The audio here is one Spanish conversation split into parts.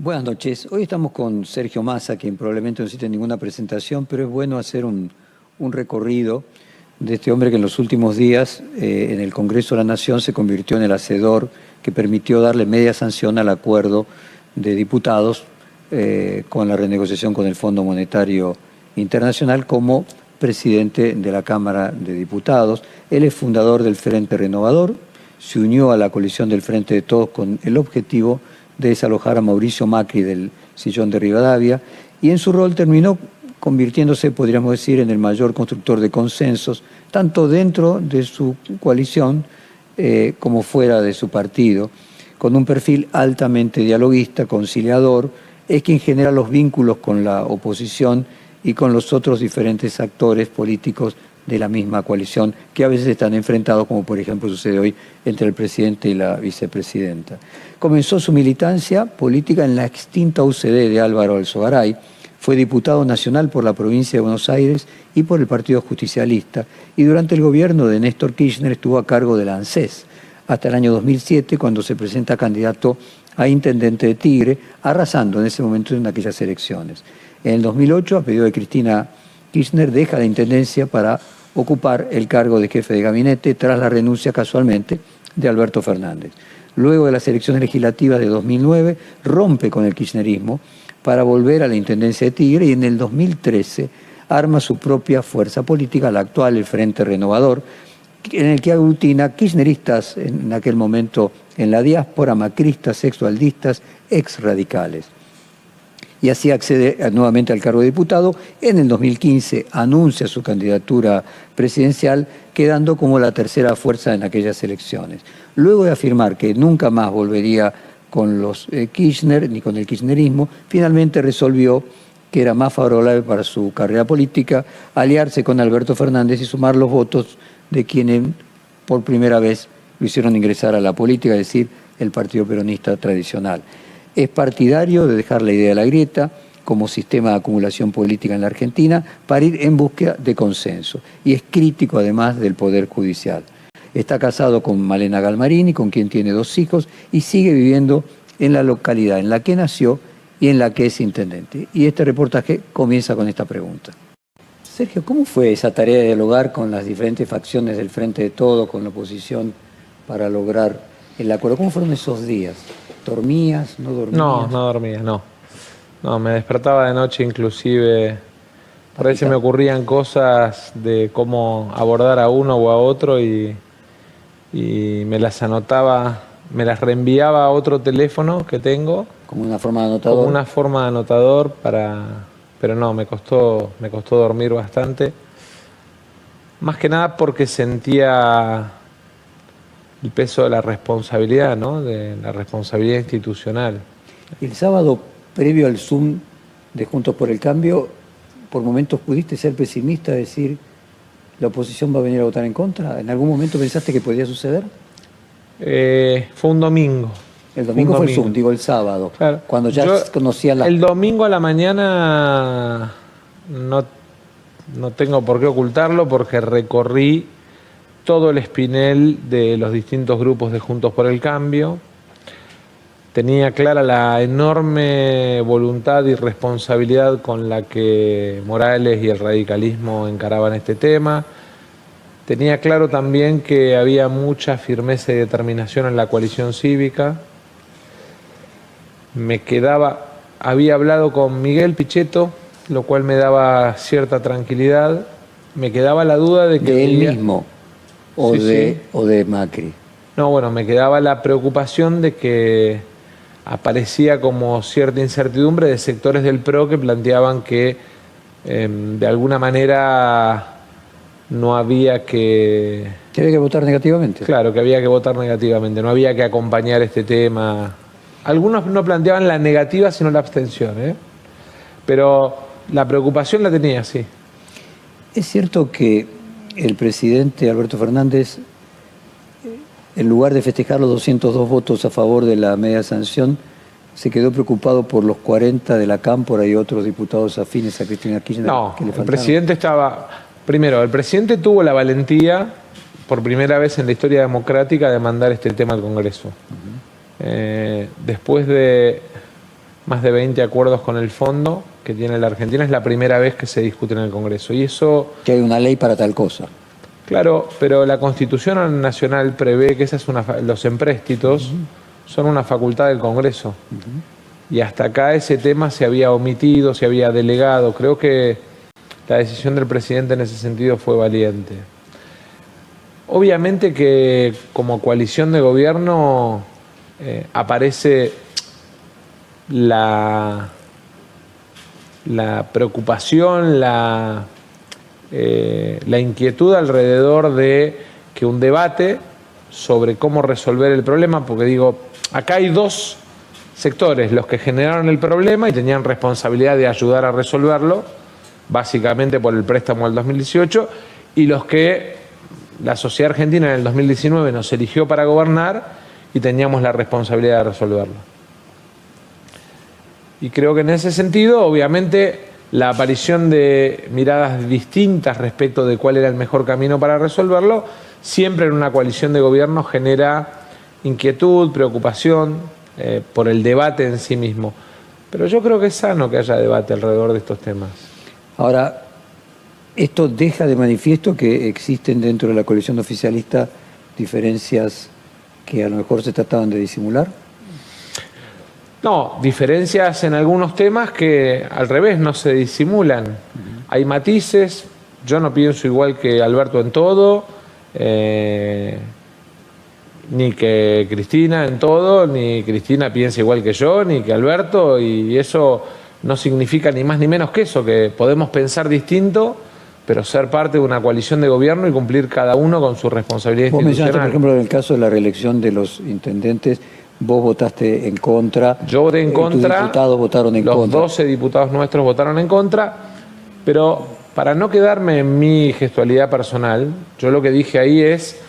Buenas noches. Hoy estamos con Sergio Massa, quien probablemente no necesite ninguna presentación, pero es bueno hacer un recorrido de este hombre que en los últimos días en el Congreso de la Nación se convirtió en el hacedor que permitió darle media sanción al acuerdo de diputados con la renegociación con el Fondo Monetario Internacional como presidente de la Cámara de Diputados. Él es fundador del Frente Renovador, se unió a la coalición del Frente de Todos con el objetivo de desalojar a Mauricio Macri del sillón de Rivadavia, y en su rol terminó convirtiéndose, podríamos decir, en el mayor constructor de consensos, tanto dentro de su coalición como fuera de su partido. Con un perfil altamente dialoguista, conciliador, es quien genera los vínculos con la oposición y con los otros diferentes actores políticos de la misma coalición, que a veces están enfrentados, como por ejemplo sucede hoy entre el presidente y la vicepresidenta. Comenzó su militancia política en la extinta UCD de Álvaro Alzogaray, fue diputado nacional por la provincia de Buenos Aires y por el Partido Justicialista, y durante el gobierno de Néstor Kirchner estuvo a cargo de la ANSES, hasta el año 2007, cuando se presenta candidato a intendente de Tigre, arrasando en ese momento en aquellas elecciones. En el 2008, a pedido de Cristina Kirchner, deja la intendencia para ocupar el cargo de jefe de gabinete tras la renuncia casualmente de Alberto Fernández. Luego de las elecciones legislativas de 2009, rompe con el kirchnerismo para volver a la intendencia de Tigre, y en el 2013 arma su propia fuerza política, la actual, el Frente Renovador, en el que aglutina kirchneristas en aquel momento en la diáspora, macristas, sexualdistas, exradicales. Y así accede nuevamente al cargo de diputado. En el 2015 anuncia su candidatura presidencial, quedando como la tercera fuerza en aquellas elecciones. Luego de afirmar que nunca más volvería con los Kirchner ni con el kirchnerismo, finalmente resolvió que era más favorable para su carrera política aliarse con Alberto Fernández y sumar los votos de quienes por primera vez lo hicieron ingresar a la política, es decir, el Partido Peronista tradicional. Es partidario de dejar la idea de la grieta como sistema de acumulación política en la Argentina para ir en búsqueda de consenso, y es crítico además del Poder Judicial. Está casado con Malena Galmarini, con quien tiene 2 hijos, y sigue viviendo en la localidad en la que nació y en la que es intendente. Y este reportaje comienza con esta pregunta. Sergio, ¿cómo fue esa tarea de dialogar con las diferentes facciones del Frente de Todos, con la oposición, para lograr el acuerdo? ¿Cómo fueron esos días? ¿Dormías? ¿No dormías? No dormía, no. No, me despertaba de noche inclusive. Por ahí se me ocurrían cosas de cómo abordar a uno o a otro y me las anotaba, me las reenviaba a otro teléfono que tengo. ¿Como una forma de anotador? Como una forma de anotador pero no, me costó dormir bastante. Más que nada porque sentía el peso de la responsabilidad, ¿no? De la responsabilidad institucional. El sábado, previo al Zoom de Juntos por el Cambio, ¿por momentos pudiste ser pesimista, decir la oposición va a venir a votar en contra? ¿En algún momento pensaste que podía suceder? Fue un domingo. El domingo fue el Zoom, digo el sábado, claro. Cuando ya conocía la... El domingo a la mañana no tengo por qué ocultarlo, porque recorrí todo el espinel de los distintos grupos de Juntos por el Cambio. Tenía clara la enorme voluntad y responsabilidad con la que Morales y el radicalismo encaraban este tema. Tenía claro también que había mucha firmeza y determinación en la coalición cívica. Había hablado con Miguel Pichetto, lo cual me daba cierta tranquilidad. Me quedaba la duda de que... ¿De él mismo o de Macri? No, bueno, me quedaba la preocupación de que aparecía como cierta incertidumbre de sectores del PRO que planteaban que de alguna manera no había que... ¿Que había que votar negativamente? Claro, que había que votar negativamente, no había que acompañar este tema. Algunos no planteaban la negativa, sino la abstención, pero la preocupación la tenía, sí. Es cierto que el presidente Alberto Fernández, en lugar de festejar los 202 votos a favor de la media sanción, se quedó preocupado por los 40 de la Cámpora y otros diputados afines a Cristina Kirchner. No, el presidente estaba... Primero, el presidente tuvo la valentía, por primera vez en la historia democrática, de mandar este tema al Congreso. Después de más de 20 acuerdos con el fondo que tiene la Argentina. Es la primera vez que se discute en el Congreso. Y eso... Que hay una ley para tal cosa. Claro, pero la Constitución Nacional prevé que los empréstitos son una facultad del Congreso. Y hasta acá ese tema se había omitido, se había delegado. Creo que la decisión del presidente en ese sentido fue valiente. Obviamente que como coalición de gobierno aparece la preocupación, la inquietud alrededor de que un debate sobre cómo resolver el problema, porque digo, acá hay dos sectores, los que generaron el problema y tenían responsabilidad de ayudar a resolverlo, básicamente por el préstamo del 2018, y los que la sociedad argentina en el 2019 nos eligió para gobernar y teníamos la responsabilidad de resolverlo. Y creo que en ese sentido, obviamente, la aparición de miradas distintas respecto de cuál era el mejor camino para resolverlo, siempre en una coalición de gobierno genera inquietud, preocupación por el debate en sí mismo. Pero yo creo que es sano que haya debate alrededor de estos temas. Ahora, ¿esto deja de manifiesto que existen dentro de la coalición oficialista diferencias que a lo mejor se trataban de disimular? No, diferencias en algunos temas que al revés no se disimulan. Hay matices, yo no pienso igual que Alberto en todo, ni que Cristina en todo, ni Cristina piensa igual que yo, ni que Alberto, y eso no significa ni más ni menos que eso, que podemos pensar distinto, pero ser parte de una coalición de gobierno y cumplir cada uno con su responsabilidad institucional. Vos mencionaste, por ejemplo, en el caso de la reelección de los intendentes, vos votaste en contra. Yo voté en contra. Tus diputados votaron en contra. Los 12 diputados nuestros votaron en contra, pero para no quedarme en mi gestualidad personal, yo lo que dije ahí es,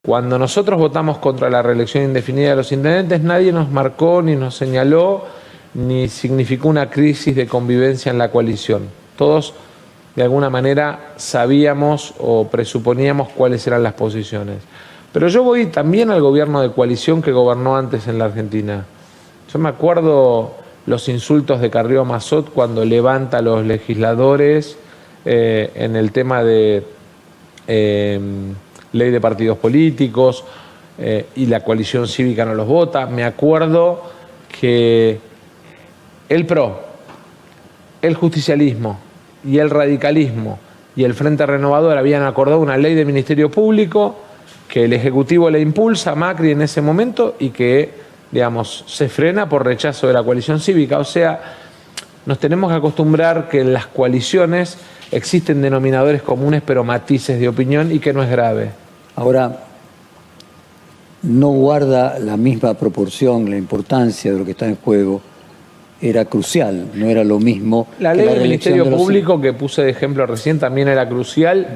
cuando nosotros votamos contra la reelección indefinida de los intendentes, nadie nos marcó, ni nos señaló, ni significó una crisis de convivencia en la coalición. Todos, de alguna manera, sabíamos o presuponíamos cuáles eran las posiciones. Pero yo voy también al gobierno de coalición que gobernó antes en la Argentina. Yo me acuerdo los insultos de Carrió Mazot cuando levanta a los legisladores en el tema de ley de partidos políticos y la coalición cívica no los vota. Me acuerdo que el PRO, el justicialismo y el radicalismo y el Frente Renovador habían acordado una ley de Ministerio Público que el Ejecutivo le impulsa a Macri en ese momento y que, digamos, se frena por rechazo de la coalición cívica. O sea, nos tenemos que acostumbrar que en las coaliciones existen denominadores comunes pero matices de opinión y que no es grave. Ahora, no guarda la misma proporción, la importancia de lo que está en juego. Era crucial, no era lo mismo. La ley del Ministerio Público que puse de ejemplo recién también era crucial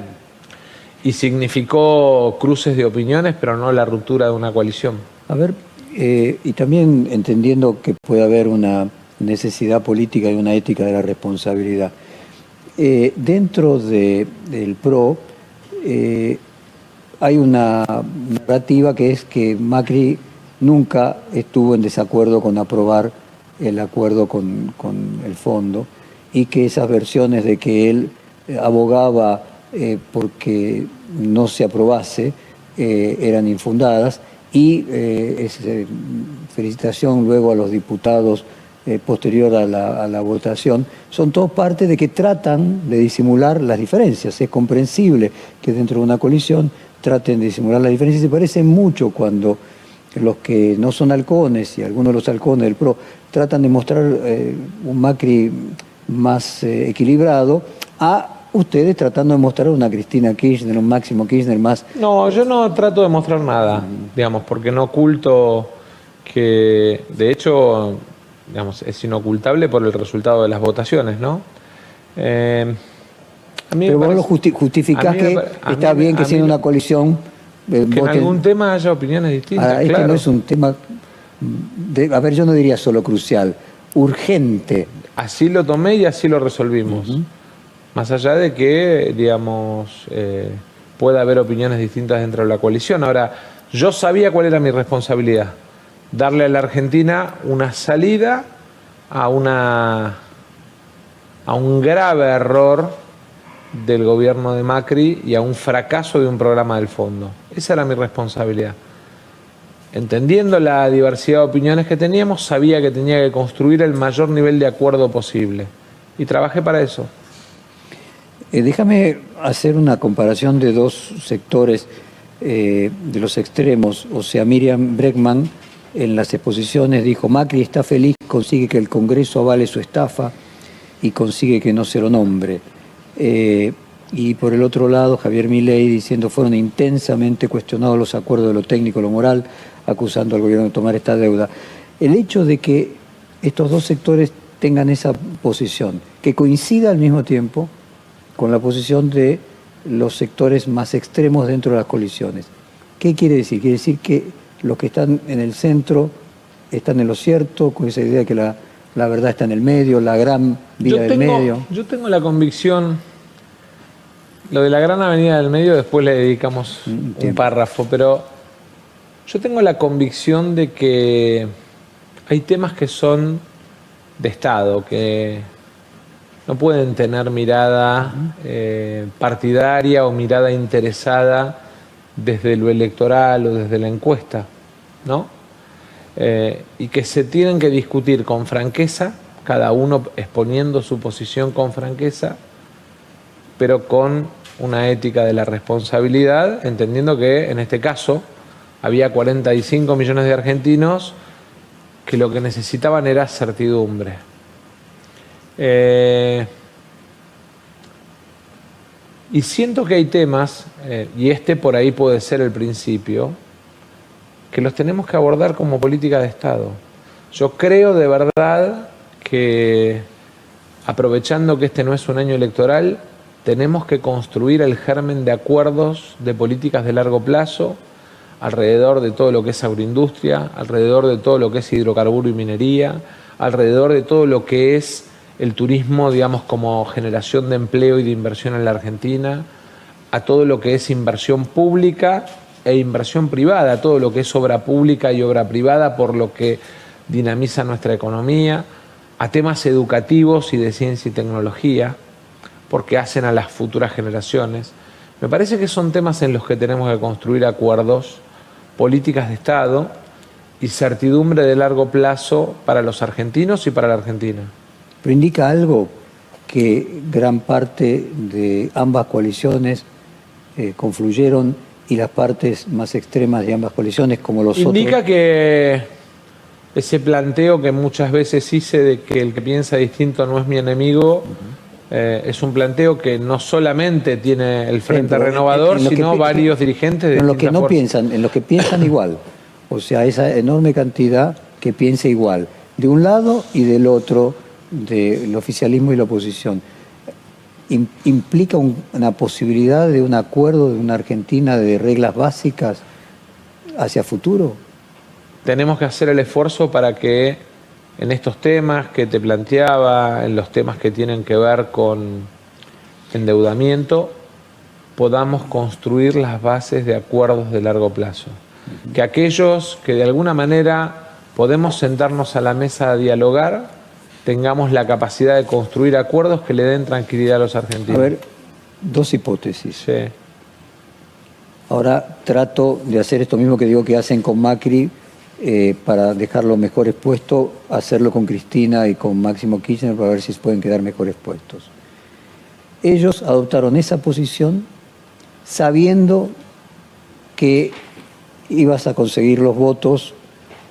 y significó cruces de opiniones, pero no la ruptura de una coalición. A ver, y también entendiendo que puede haber una necesidad política y una ética de la responsabilidad. Dentro del PRO hay una narrativa que es que Macri nunca estuvo en desacuerdo con aprobar el acuerdo con el fondo y que esas versiones de que él abogaba porque no se aprobase eran infundadas y felicitación luego a los diputados posterior a la votación, son todos parte de que tratan de disimular las diferencias. Es comprensible que dentro de una coalición traten de disimular las diferencias. Se parecen mucho cuando los que no son halcones y algunos de los halcones del PRO tratan de mostrar un Macri más equilibrado a ustedes tratando de mostrar una Cristina Kirchner, un Máximo Kirchner más... No, yo no trato de mostrar nada, digamos, porque no oculto que, de hecho, digamos, es inocultable por el resultado de las votaciones, ¿no? Pero vos lo justificás que está bien que sea una coalición... que en algún tema haya opiniones distintas, ahora, claro. Este no es un tema, a ver, yo no diría solo crucial, urgente. Así lo tomé y así lo resolvimos. Más allá de que, digamos, pueda haber opiniones distintas dentro de la coalición. Ahora, yo sabía cuál era mi responsabilidad. Darle a la Argentina una salida a un grave error del gobierno de Macri y a un fracaso de un programa del fondo. Esa era mi responsabilidad. Entendiendo la diversidad de opiniones que teníamos, sabía que tenía que construir el mayor nivel de acuerdo posible. Y trabajé para eso. Déjame hacer una comparación de dos sectores de los extremos. O sea, Miriam Bregman en las exposiciones dijo: Macri está feliz, consigue que el Congreso avale su estafa y consigue que no se lo nombre. Y por el otro lado, Javier Milei diciendo: fueron intensamente cuestionados los acuerdos de lo técnico, lo moral, acusando al gobierno de tomar esta deuda. El hecho de que estos dos sectores tengan esa posición, que coincida al mismo tiempo con la posición de los sectores más extremos dentro de las coaliciones. ¿Qué quiere decir? Quiere decir que los que están en el centro están en lo cierto, con esa idea de que la verdad está en el medio, la gran vía del medio. Yo tengo la convicción, lo de la gran avenida del medio después le dedicamos un párrafo, pero yo tengo la convicción de que hay temas que son de Estado, que no pueden tener mirada partidaria o mirada interesada desde lo electoral o desde la encuesta, ¿no? Y que se tienen que discutir con franqueza, cada uno exponiendo su posición con franqueza, pero con una ética de la responsabilidad, entendiendo que en este caso había 45 millones de argentinos que lo que necesitaban era certidumbre. Y siento que hay temas, y este por ahí puede ser el principio, que los tenemos que abordar como política de Estado. Yo creo de verdad que, aprovechando que este no es un año electoral, tenemos que construir el germen de acuerdos de políticas de largo plazo alrededor de todo lo que es agroindustria, alrededor de todo lo que es hidrocarburo y minería, alrededor de todo lo que es el turismo, digamos, como generación de empleo y de inversión en la Argentina, a todo lo que es inversión pública e inversión privada, todo lo que es obra pública y obra privada, por lo que dinamiza nuestra economía, a temas educativos y de ciencia y tecnología, porque hacen a las futuras generaciones. Me parece que son temas en los que tenemos que construir acuerdos, políticas de Estado y certidumbre de largo plazo para los argentinos y para la Argentina. Pero indica algo que gran parte de ambas coaliciones confluyeron, y las partes más extremas de ambas coaliciones, como los otros. Indica que ese planteo que muchas veces hice de que el que piensa distinto no es mi enemigo, es un planteo que no solamente tiene el Frente Renovador, sino varios dirigentes de en los que no fuerzas. piensan, en los que piensan igual. O sea, esa enorme cantidad que piensa igual, de un lado y del otro, del oficialismo y la oposición. ¿Implica una posibilidad de un acuerdo de una Argentina de reglas básicas hacia futuro? Tenemos que hacer el esfuerzo para que en estos temas que te planteaba, en los temas que tienen que ver con endeudamiento, podamos construir las bases de acuerdos de largo plazo. Que aquellos que de alguna manera podemos sentarnos a la mesa a dialogar, tengamos la capacidad de construir acuerdos que le den tranquilidad a los argentinos. A ver, dos hipótesis. Sí. Ahora trato de hacer esto mismo que digo que hacen con Macri, para dejarlo mejor expuesto, hacerlo con Cristina y con Máximo Kirchner para ver si pueden quedar mejores puestos. Ellos adoptaron esa posición sabiendo que ibas a conseguir los votos,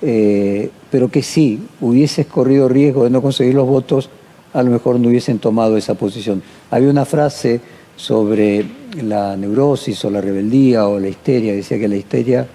pero que si hubieses corrido riesgo de no conseguir los votos, a lo mejor no hubiesen tomado esa posición. Había una frase sobre la neurosis o la rebeldía o la histeria, decía que la histeria,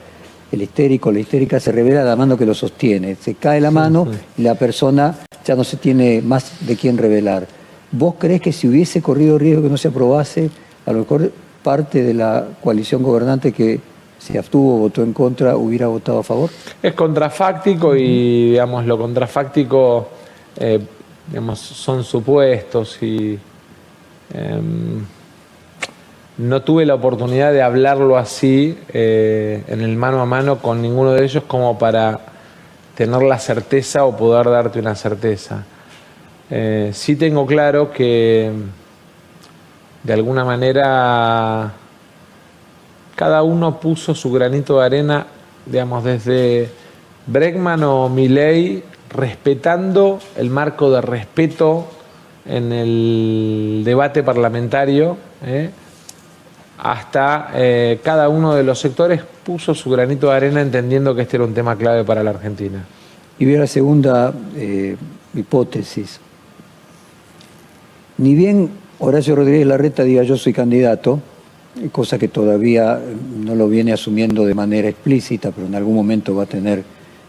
el histérico, la histérica se revela la mano que lo sostiene, se cae la mano y la persona ya no se tiene más de quién revelar. ¿Vos creés que si hubiese corrido riesgo que no se aprobase, a lo mejor parte de la coalición gobernante que se abstuvo, votó en contra, hubiera votado a favor? Es contrafáctico y, digamos, lo contrafáctico, digamos, son supuestos y no tuve la oportunidad de hablarlo así en el mano a mano con ninguno de ellos como para tener la certeza o poder darte una certeza. Sí tengo claro que de alguna manera cada uno puso su granito de arena, digamos, desde Bregman o Milei, respetando el marco de respeto en el debate parlamentario, hasta cada uno de los sectores puso su granito de arena entendiendo que este era un tema clave para la Argentina. Y voy a la segunda hipótesis. Ni bien Horacio Rodríguez Larreta diga yo soy candidato, cosa que todavía no lo viene asumiendo de manera explícita, pero en algún momento va a tener,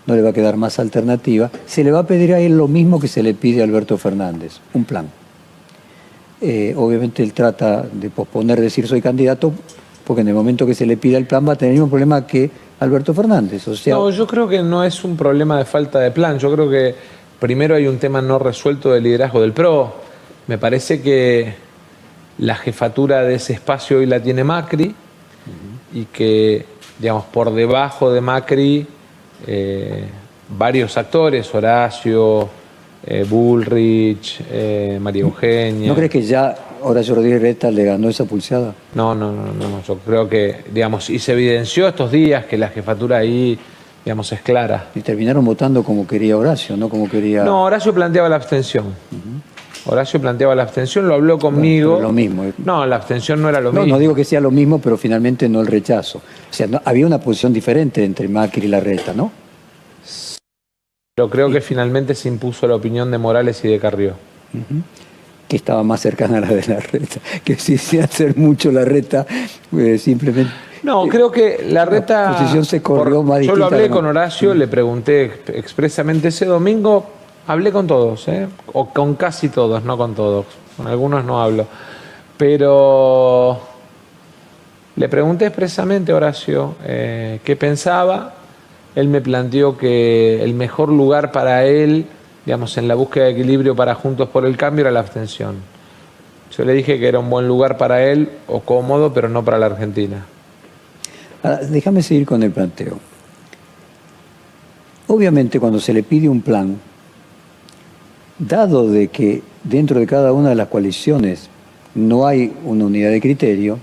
no le va a quedar más alternativa, se le va a pedir a él lo mismo que se le pide a Alberto Fernández, un plan. Obviamente él trata de posponer decir soy candidato, porque en el momento que se le pida el plan va a tener el mismo problema que Alberto Fernández. O sea, no, yo creo que no es un problema de falta de plan, yo creo que primero hay un tema no resuelto del liderazgo del PRO. Me parece que la jefatura de ese espacio hoy la tiene Macri y que, digamos, por debajo de Macri varios actores, Horacio, Bullrich, María Eugenia. ¿No crees que ya Horacio Rodríguez Larreta le ganó esa pulseada? No, yo creo que, digamos, y se evidenció estos días que la jefatura ahí, digamos, es clara. Y terminaron votando como quería Horacio, no como quería... No, Horacio planteaba la abstención. Horacio planteaba la abstención, lo habló conmigo. Bueno, lo mismo. No, la abstención no era lo mismo. No digo que sea lo mismo, pero finalmente no el rechazo. O sea, había una posición diferente entre Macri y Larreta, ¿no? Pero creo que finalmente se impuso la opinión de Morales y de Carrió. Que estaba más cercana a la de Larreta. Que sin hacer mucho Larreta, simplemente... No, creo que Larreta... La posición se corrió más distinta. Yo lo hablé con Horacio, le pregunté expresamente ese domingo. Hablé con todos, o con casi todos, no con todos. Con algunos no hablo. Pero le pregunté expresamente a Horacio qué pensaba. Él me planteó que el mejor lugar para él, digamos, en la búsqueda de equilibrio para Juntos por el Cambio era la abstención. Yo le dije que era un buen lugar para él, o cómodo, pero no para la Argentina. Ahora, déjame seguir con el planteo. Obviamente, cuando se le pide un plan, dado de que dentro de cada una de las coaliciones no hay una unidad de criterio,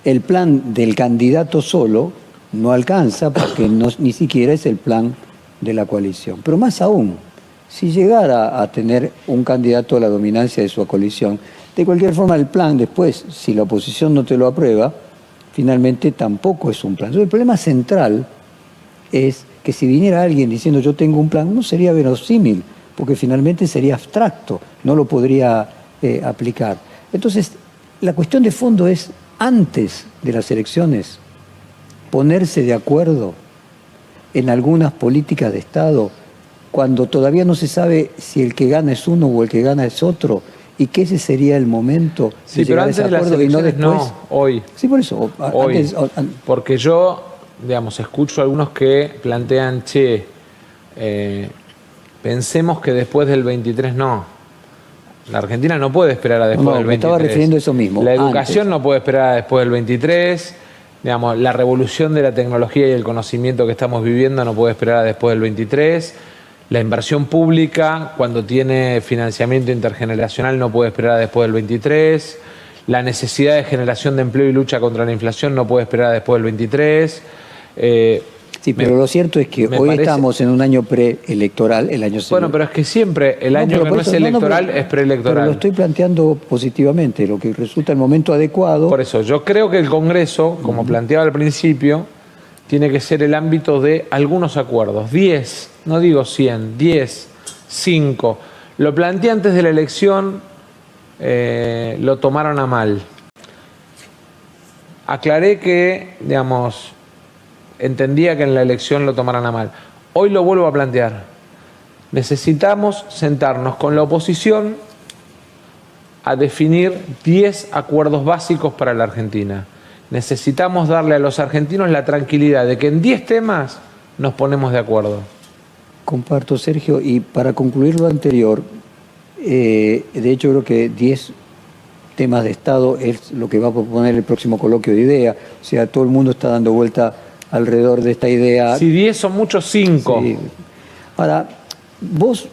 el plan del candidato solo no alcanza porque ni siquiera es el plan de la coalición. Pero más aún, si llegara a tener un candidato a la dominancia de su coalición, de cualquier forma el plan después, si la oposición no te lo aprueba, finalmente tampoco es un plan. Entonces, el problema central es que si viniera alguien diciendo yo tengo un plan, no sería verosímil, porque finalmente sería abstracto, no lo podría aplicar. Entonces, la cuestión de fondo es, antes de las elecciones, ponerse de acuerdo en algunas políticas de Estado, cuando todavía no se sabe si el que gana es uno o el que gana es otro, y que ese sería el momento de llegar a ese acuerdo, y no después. No, hoy. Sí, por eso. Hoy. Porque yo, digamos, escucho a algunos que plantean, pensemos que después del 23 no. La Argentina no puede esperar a después del 23. Me estaba refiriendo a eso mismo. La educación no puede esperar a después del 23. Digamos, la revolución de la tecnología y el conocimiento que estamos viviendo no puede esperar a después del 23. La inversión pública, cuando tiene financiamiento intergeneracional, no puede esperar a después del 23. La necesidad de generación de empleo y lucha contra la inflación no puede esperar a después del 23. Sí, pero lo cierto es que hoy estamos en un año preelectoral, el año... Bueno, pero es que siempre el año que no es electoral es preelectoral. Pero lo estoy planteando positivamente, lo que resulta el momento adecuado. Por eso, yo creo que el Congreso, como planteaba al principio, tiene que ser el ámbito de algunos acuerdos. 10, no digo 100, 10, 5. Lo planteé antes de la elección, lo tomaron a mal. Aclaré que, digamos... entendía que en la elección lo tomaran a mal. Hoy lo vuelvo a plantear. Necesitamos sentarnos con la oposición a definir 10 acuerdos básicos para la Argentina. Necesitamos darle a los argentinos la tranquilidad de que en 10 temas nos ponemos de acuerdo. Comparto, Sergio, y para concluir lo anterior, de hecho creo que 10 temas de Estado es lo que va a proponer el próximo coloquio de ideas. O sea, todo el mundo está dando vuelta alrededor de esta idea. Si 10 son muchos, 5. Sí. Ahora, vos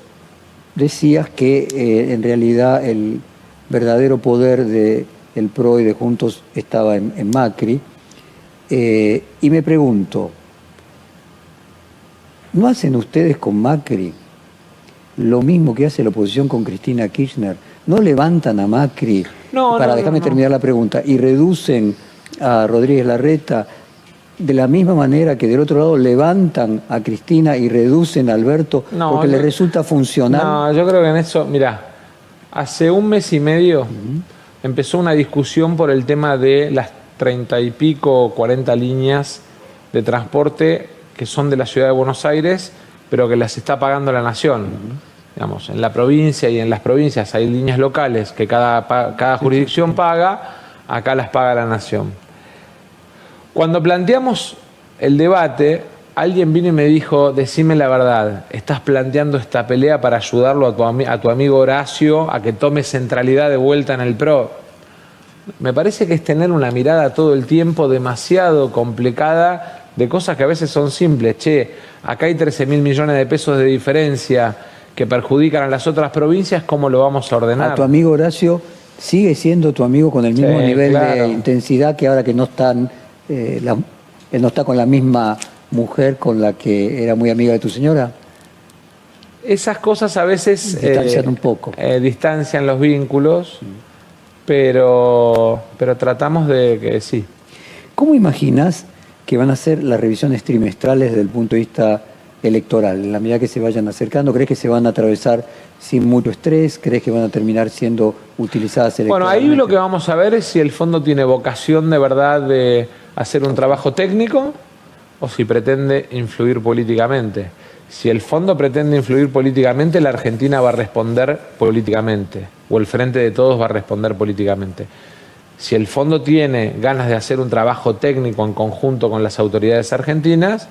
decías que en realidad el verdadero poder del PRO y de Juntos estaba en Macri, y me pregunto, ¿no hacen ustedes con Macri lo mismo que hace la oposición con Cristina Kirchner? ¿No levantan a Macri, déjame terminar la pregunta, y reducen a Rodríguez Larreta de la misma manera que del otro lado levantan a Cristina y reducen a Alberto porque les resulta funcional? No, yo creo que en eso, mirá, hace un mes y medio empezó una discusión por el tema de las 30 y pico, 40 líneas de transporte que son de la ciudad de Buenos Aires, pero que las está pagando la Nación. Digamos, en la provincia y en las provincias hay líneas locales que cada jurisdicción paga, acá las paga la Nación. Cuando planteamos el debate, alguien vino y me dijo, decime la verdad, ¿estás planteando esta pelea para ayudarlo a tu amigo Horacio a que tome centralidad de vuelta en el PRO? Me parece que es tener una mirada todo el tiempo demasiado complicada de cosas que a veces son simples. Che, acá hay 13.000 millones de pesos de diferencia que perjudican a las otras provincias, ¿cómo lo vamos a ordenar? A tu amigo Horacio sigue siendo tu amigo con el mismo nivel de intensidad que ahora que no están, él no está con la misma mujer con la que era muy amiga de tu señora. Esas cosas a veces distancian un poco. Distancian los vínculos, pero tratamos de que sí. ¿Cómo imaginas que van a ser las revisiones trimestrales desde el punto de vista electoral? En la medida que se vayan acercando, ¿crees que se van a atravesar sin mucho estrés? ¿Crees que van a terminar siendo utilizadas electoralmente? Bueno, ahí lo que vamos a ver es si el fondo tiene vocación de verdad de hacer un trabajo técnico o si pretende influir políticamente. Si el fondo pretende influir políticamente, la Argentina va a responder políticamente, o el Frente de Todos va a responder políticamente. Si el fondo tiene ganas de hacer un trabajo técnico en conjunto con las autoridades argentinas,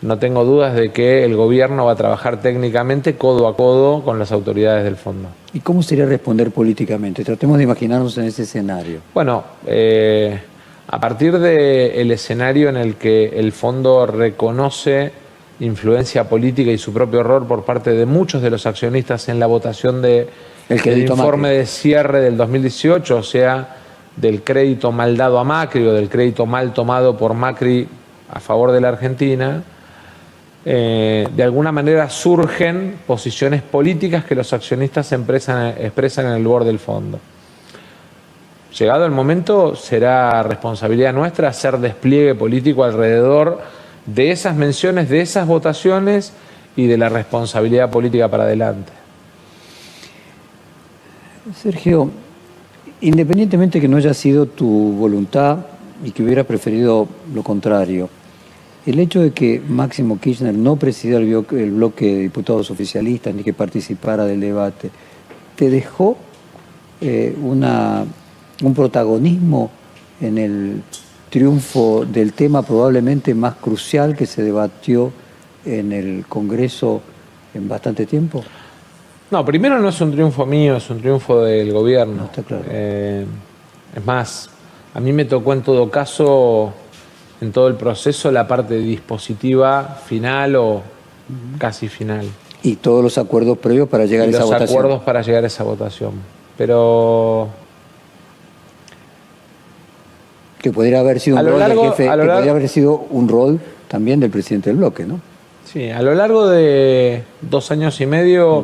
no tengo dudas de que el gobierno va a trabajar técnicamente codo a codo con las autoridades del fondo. ¿Y cómo sería responder políticamente? Tratemos de imaginarnos en ese escenario. Bueno, a partir del escenario en el que el fondo reconoce influencia política y su propio error por parte de muchos de los accionistas en la votación del informe de cierre del 2018, o sea, del crédito mal dado a Macri o del crédito mal tomado por Macri a favor de la Argentina, de alguna manera surgen posiciones políticas que los accionistas expresan en el board del fondo. Llegado el momento, será responsabilidad nuestra hacer despliegue político alrededor de esas menciones, de esas votaciones y de la responsabilidad política para adelante. Sergio, independientemente que no haya sido tu voluntad y que hubiera preferido lo contrario, el hecho de que Máximo Kirchner no presidiera el bloque de diputados oficialistas ni que participara del debate, ¿te dejó un protagonismo en el triunfo del tema probablemente más crucial que se debatió en el Congreso en bastante tiempo? No, primero no es un triunfo mío, es un triunfo del gobierno. No, está claro. Es más, a mí me tocó en todo caso, en todo el proceso, la parte dispositiva final o casi final. Y todos los acuerdos previos para llegar a esa votación. Los acuerdos para llegar a esa votación. Pero que podría haber sido un rol del jefe, que podría haber sido un rol también del presidente del bloque, ¿no? Sí, a lo largo de 2 años y medio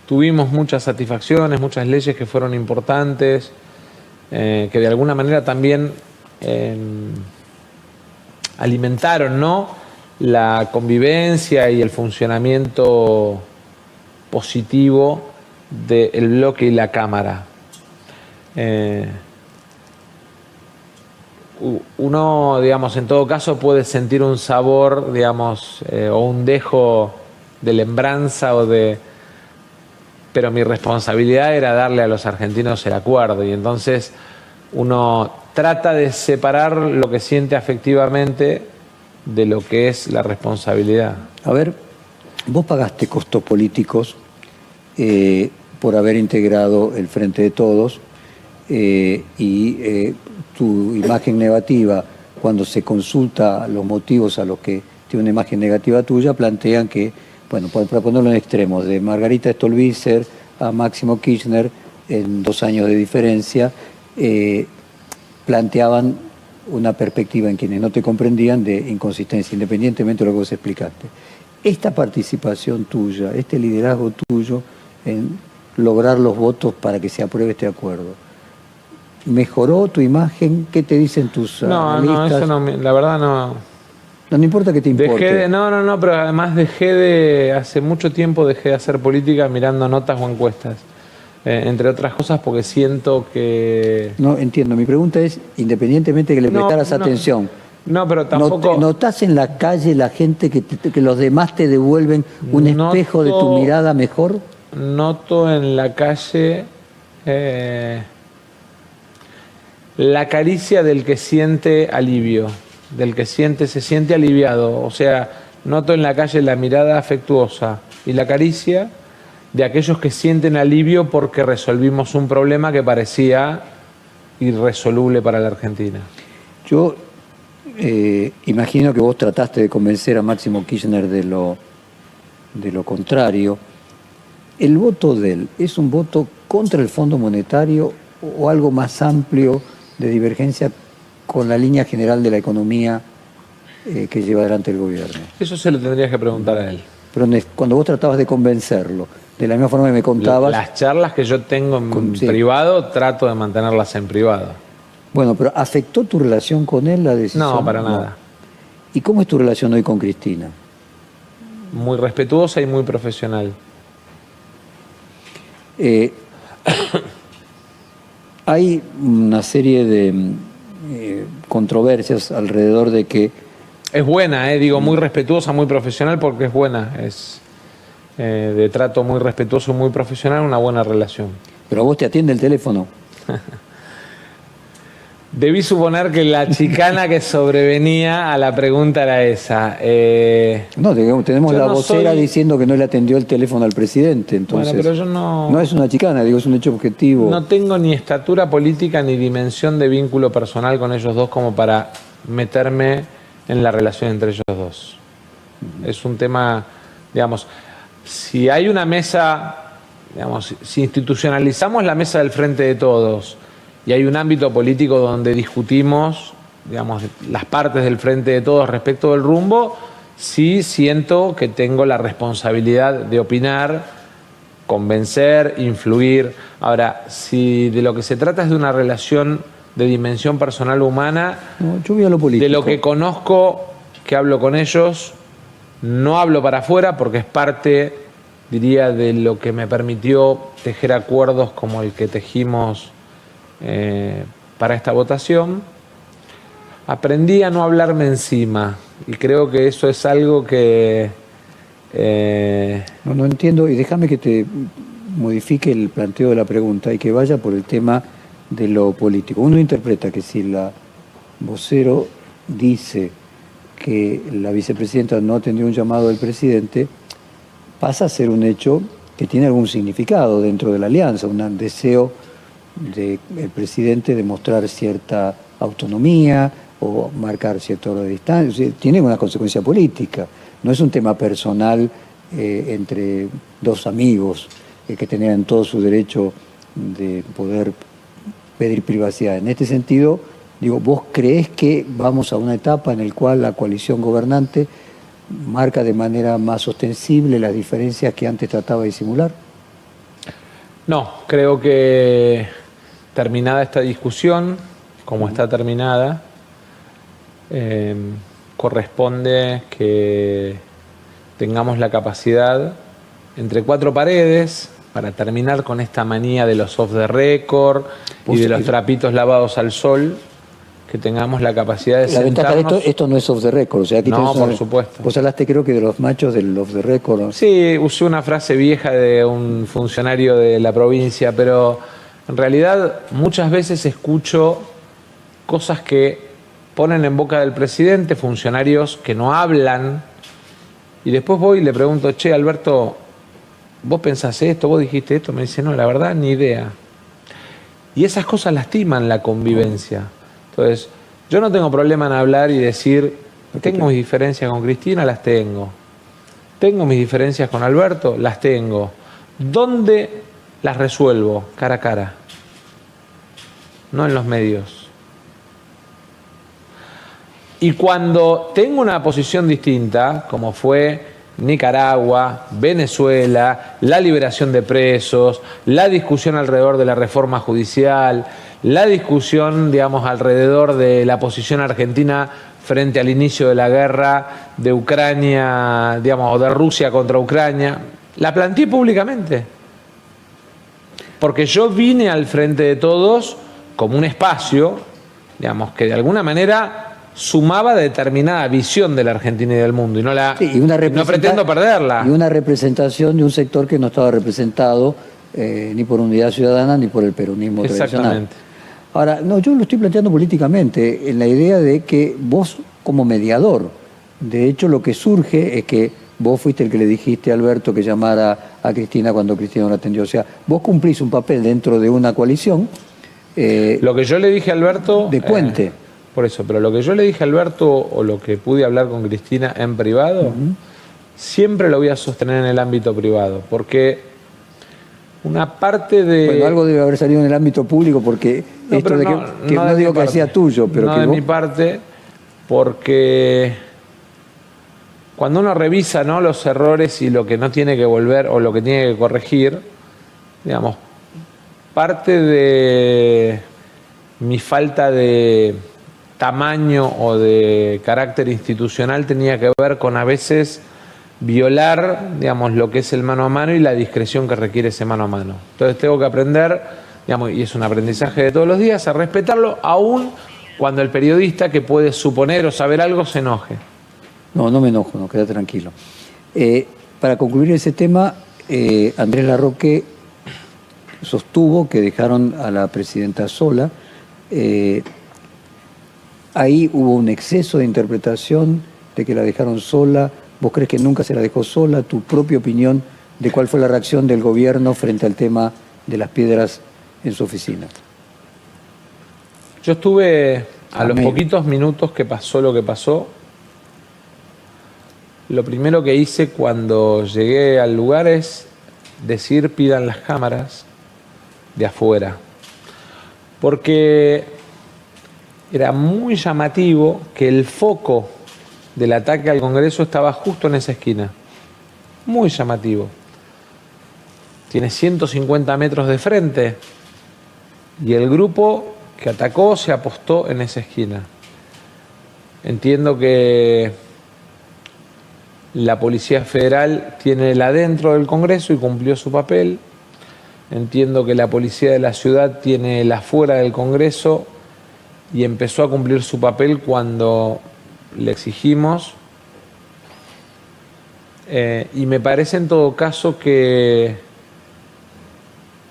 tuvimos muchas satisfacciones, muchas leyes que fueron importantes, que de alguna manera también alimentaron, ¿no?, la convivencia y el funcionamiento positivo del bloque y la Cámara. Uno, digamos, en todo caso puede sentir un sabor, digamos, o un dejo de lembranza pero mi responsabilidad era darle a los argentinos el acuerdo y entonces uno trata de separar lo que siente afectivamente de lo que es la responsabilidad. A ver, vos pagaste costos políticos por haber integrado el Frente de Todos y tu imagen negativa cuando se consulta los motivos a los que tiene una imagen negativa tuya, plantean que, bueno, para ponerlo en extremos, de Margarita Stolbizer a Máximo Kirchner, en 2 años de diferencia, planteaban una perspectiva en quienes no te comprendían de inconsistencia, independientemente de lo que vos explicaste. Esta participación tuya, este liderazgo tuyo en lograr los votos para que se apruebe este acuerdo, ¿mejoró tu imagen? ¿Qué te dicen tus analistas? No, eso no, la verdad no. No importa que te importe. Pero además hace mucho tiempo dejé de hacer política mirando notas o encuestas. Entre otras cosas porque siento que... No, entiendo. Mi pregunta es, independientemente de que le prestaras atención, no, pero tampoco... ¿notás en la calle la gente que los demás te devuelven un espejo de tu mirada mejor? Noto en la calle la caricia del que siente alivio, del que se siente aliviado. O sea, noto en la calle la mirada afectuosa y la caricia de aquellos que sienten alivio porque resolvimos un problema que parecía irresoluble para la Argentina. Yo imagino que vos trataste de convencer a Máximo Kirchner de lo contrario. ¿El voto de él es un voto contra el Fondo Monetario o algo más amplio de divergencia con la línea general de la economía que lleva adelante el gobierno? Eso se lo tendrías que preguntar a él. Pero cuando vos tratabas de convencerlo, de la misma forma que me contabas... Las charlas que yo tengo en privado, trato de mantenerlas en privado. Bueno, pero ¿afectó tu relación con él la decisión? No, para nada. ¿Y cómo es tu relación hoy con Cristina? Muy respetuosa y muy profesional. Hay una serie de controversias alrededor de que... Es buena, digo, muy respetuosa, muy profesional, porque es buena. Es de trato muy respetuoso, muy profesional, una buena relación. ¿Pero a vos te atiende el teléfono? Debí suponer que la chicana que sobrevenía a la pregunta era esa. No, tenemos la vocera diciendo que no le atendió el teléfono al presidente, entonces... Bueno, pero yo no... No es una chicana, digo, es un hecho objetivo. No tengo ni estatura política ni dimensión de vínculo personal con ellos dos como para meterme en la relación entre ellos dos. Es un tema, digamos, si hay una mesa, digamos, si institucionalizamos la mesa del Frente de Todos y hay un ámbito político donde discutimos, digamos, las partes del Frente de Todos respecto del rumbo, sí siento que tengo la responsabilidad de opinar, convencer, influir. Ahora, si de lo que se trata es de una relación de dimensión personal humana, no, yo voy a lo político. De lo que conozco, que hablo con ellos, no hablo para afuera porque es parte, diría, de lo que me permitió tejer acuerdos como el que tejimos para esta votación. Aprendí a no hablarme encima y creo que eso es algo que... No entiendo, y déjame que te modifique el planteo de la pregunta y que vaya por el tema de lo político. Uno interpreta que si la vocero dice que la vicepresidenta no atendió un llamado del presidente, pasa a ser un hecho que tiene algún significado dentro de la alianza, un deseo del presidente de mostrar cierta autonomía o marcar cierta hora de distancia. Tiene una consecuencia política, no es un tema personal entre dos amigos que tenían todo su derecho de poder pedir privacidad. En este sentido, digo, ¿vos creés que vamos a una etapa en la cual la coalición gobernante marca de manera más ostensible las diferencias que antes trataba de disimular? No, creo que terminada esta discusión, como está terminada, corresponde que tengamos la capacidad entre cuatro paredes para terminar con esta manía de los off the record y de los trapitos lavados al sol, que tengamos la capacidad de sentarnos... La ventaja de esto no es off the record, o sea, aquí no, por supuesto. Vos hablaste, creo que de los machos del off the record, ¿no? Sí, usé una frase vieja de un funcionario de la provincia, pero en realidad muchas veces escucho cosas que ponen en boca del presidente, funcionarios que no hablan, y después voy y le pregunto, che, Alberto, ¿vos pensás esto? ¿Vos dijiste esto? Me dice, no, la verdad, ni idea. Y esas cosas lastiman la convivencia. Entonces, yo no tengo problema en hablar y decir ¿Tengo mis diferencias con Cristina? Las tengo. ¿Tengo mis diferencias con Alberto? Las tengo. ¿Dónde las resuelvo? Cara a cara. No en los medios. Y cuando tengo una posición distinta, como fue Nicaragua, Venezuela, la liberación de presos, la discusión alrededor de la reforma judicial, la discusión, digamos, alrededor de la posición argentina frente al inicio de la guerra de Ucrania, digamos, o de Rusia contra Ucrania, la planteé públicamente. Porque yo vine al frente de todos como un espacio, digamos, que de alguna manera sumaba determinada visión de la Argentina y del mundo, y no no pretendo perderla. Y una representación de un sector que no estaba representado ni por Unidad Ciudadana ni por el peronismo tradicional. Ahora, no, yo lo estoy planteando políticamente, en la idea de que vos como mediador, de hecho lo que surge es que vos fuiste el que le dijiste a Alberto que llamara a Cristina cuando Cristina no la atendió. O sea, vos cumplís un papel dentro de una coalición. Lo que yo le dije a Alberto... De puente. Por eso, pero lo que yo le dije a Alberto o lo que pude hablar con Cristina en privado, siempre lo voy a sostener en el ámbito privado, porque una parte de... Bueno, algo debe haber salido en el ámbito público, porque no, esto de que no digo que sea tuyo, pero no que de vos... mi parte, porque cuando uno revisa, ¿no?, los errores y lo que no tiene que volver o lo que tiene que corregir, digamos, parte de mi falta de tamaño o de carácter institucional tenía que ver con a veces violar, digamos, lo que es el mano a mano y la discreción que requiere ese mano a mano. Entonces tengo que aprender, digamos, y es un aprendizaje de todos los días, a respetarlo aún cuando el periodista que puede suponer o saber algo se enoje. No, no me enojo, no, queda tranquilo. Para concluir ese tema, Andrés Larroque sostuvo que dejaron a la presidenta sola. Ahí hubo un exceso de interpretación de que la dejaron sola. ¿Vos crees que nunca se la dejó sola? ¿Tu propia opinión de cuál fue la reacción del gobierno frente al tema de las piedras en su oficina? Yo estuve a los poquitos minutos que pasó lo que pasó. Lo primero que hice cuando llegué al lugar es decir: pidan las cámaras de afuera. Porque era muy llamativo que el foco del ataque al Congreso estaba justo en esa esquina. Muy llamativo. Tiene 150 metros de frente y el grupo que atacó se apostó en esa esquina. Entiendo que la Policía Federal tiene el adentro del Congreso y cumplió su papel. Entiendo que la Policía de la Ciudad tiene el afuera del Congreso y empezó a cumplir su papel cuando le exigimos. Y me parece en todo caso que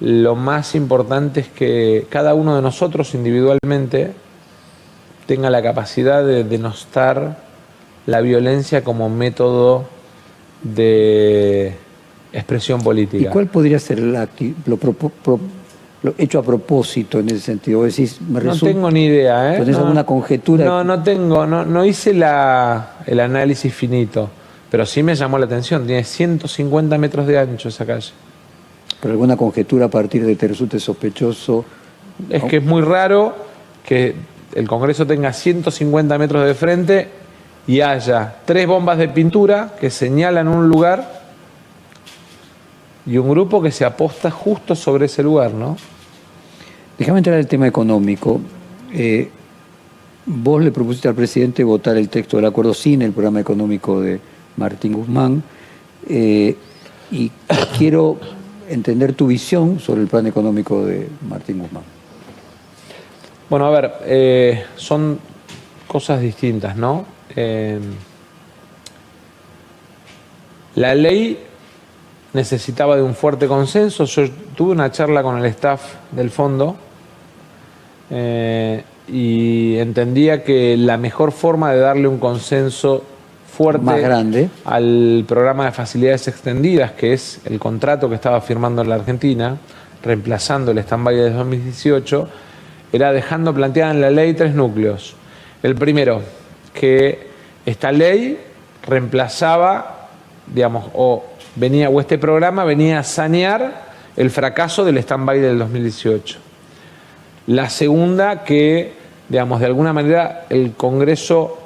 lo más importante es que cada uno de nosotros individualmente tenga la capacidad de denostar la violencia como método de expresión política. ¿Y cuál podría ser lo hecho a propósito en ese sentido? Decís, no tengo ni idea, ¿Tenés alguna conjetura? No hice el análisis finito, pero sí me llamó la atención. Tiene 150 metros de ancho esa calle. ¿Pero alguna conjetura a partir de te resulte sospechoso? Es que es muy raro que el Congreso tenga 150 metros de frente y haya 3 bombas de pintura que señalan un lugar y un grupo que se aposta justo sobre ese lugar, ¿no? Déjame entrar al tema económico. Vos le propusiste al presidente votar el texto del acuerdo sin el programa económico de Martín Guzmán, y quiero entender tu visión sobre el plan económico de Martín Guzmán. Bueno, a ver, son cosas distintas, ¿no? La ley necesitaba de un fuerte consenso. Yo tuve una charla con el staff del fondo y entendía que la mejor forma de darle un consenso fuerte más grande al programa de facilidades extendidas, que es el contrato que estaba firmando la Argentina, reemplazando el stand-by de 2018, era dejando planteada en la ley 3 núcleos. El primero, que esta ley reemplazaba, digamos, o este programa venía a sanear el fracaso del stand-by del 2018. La segunda, que, digamos, de alguna manera el Congreso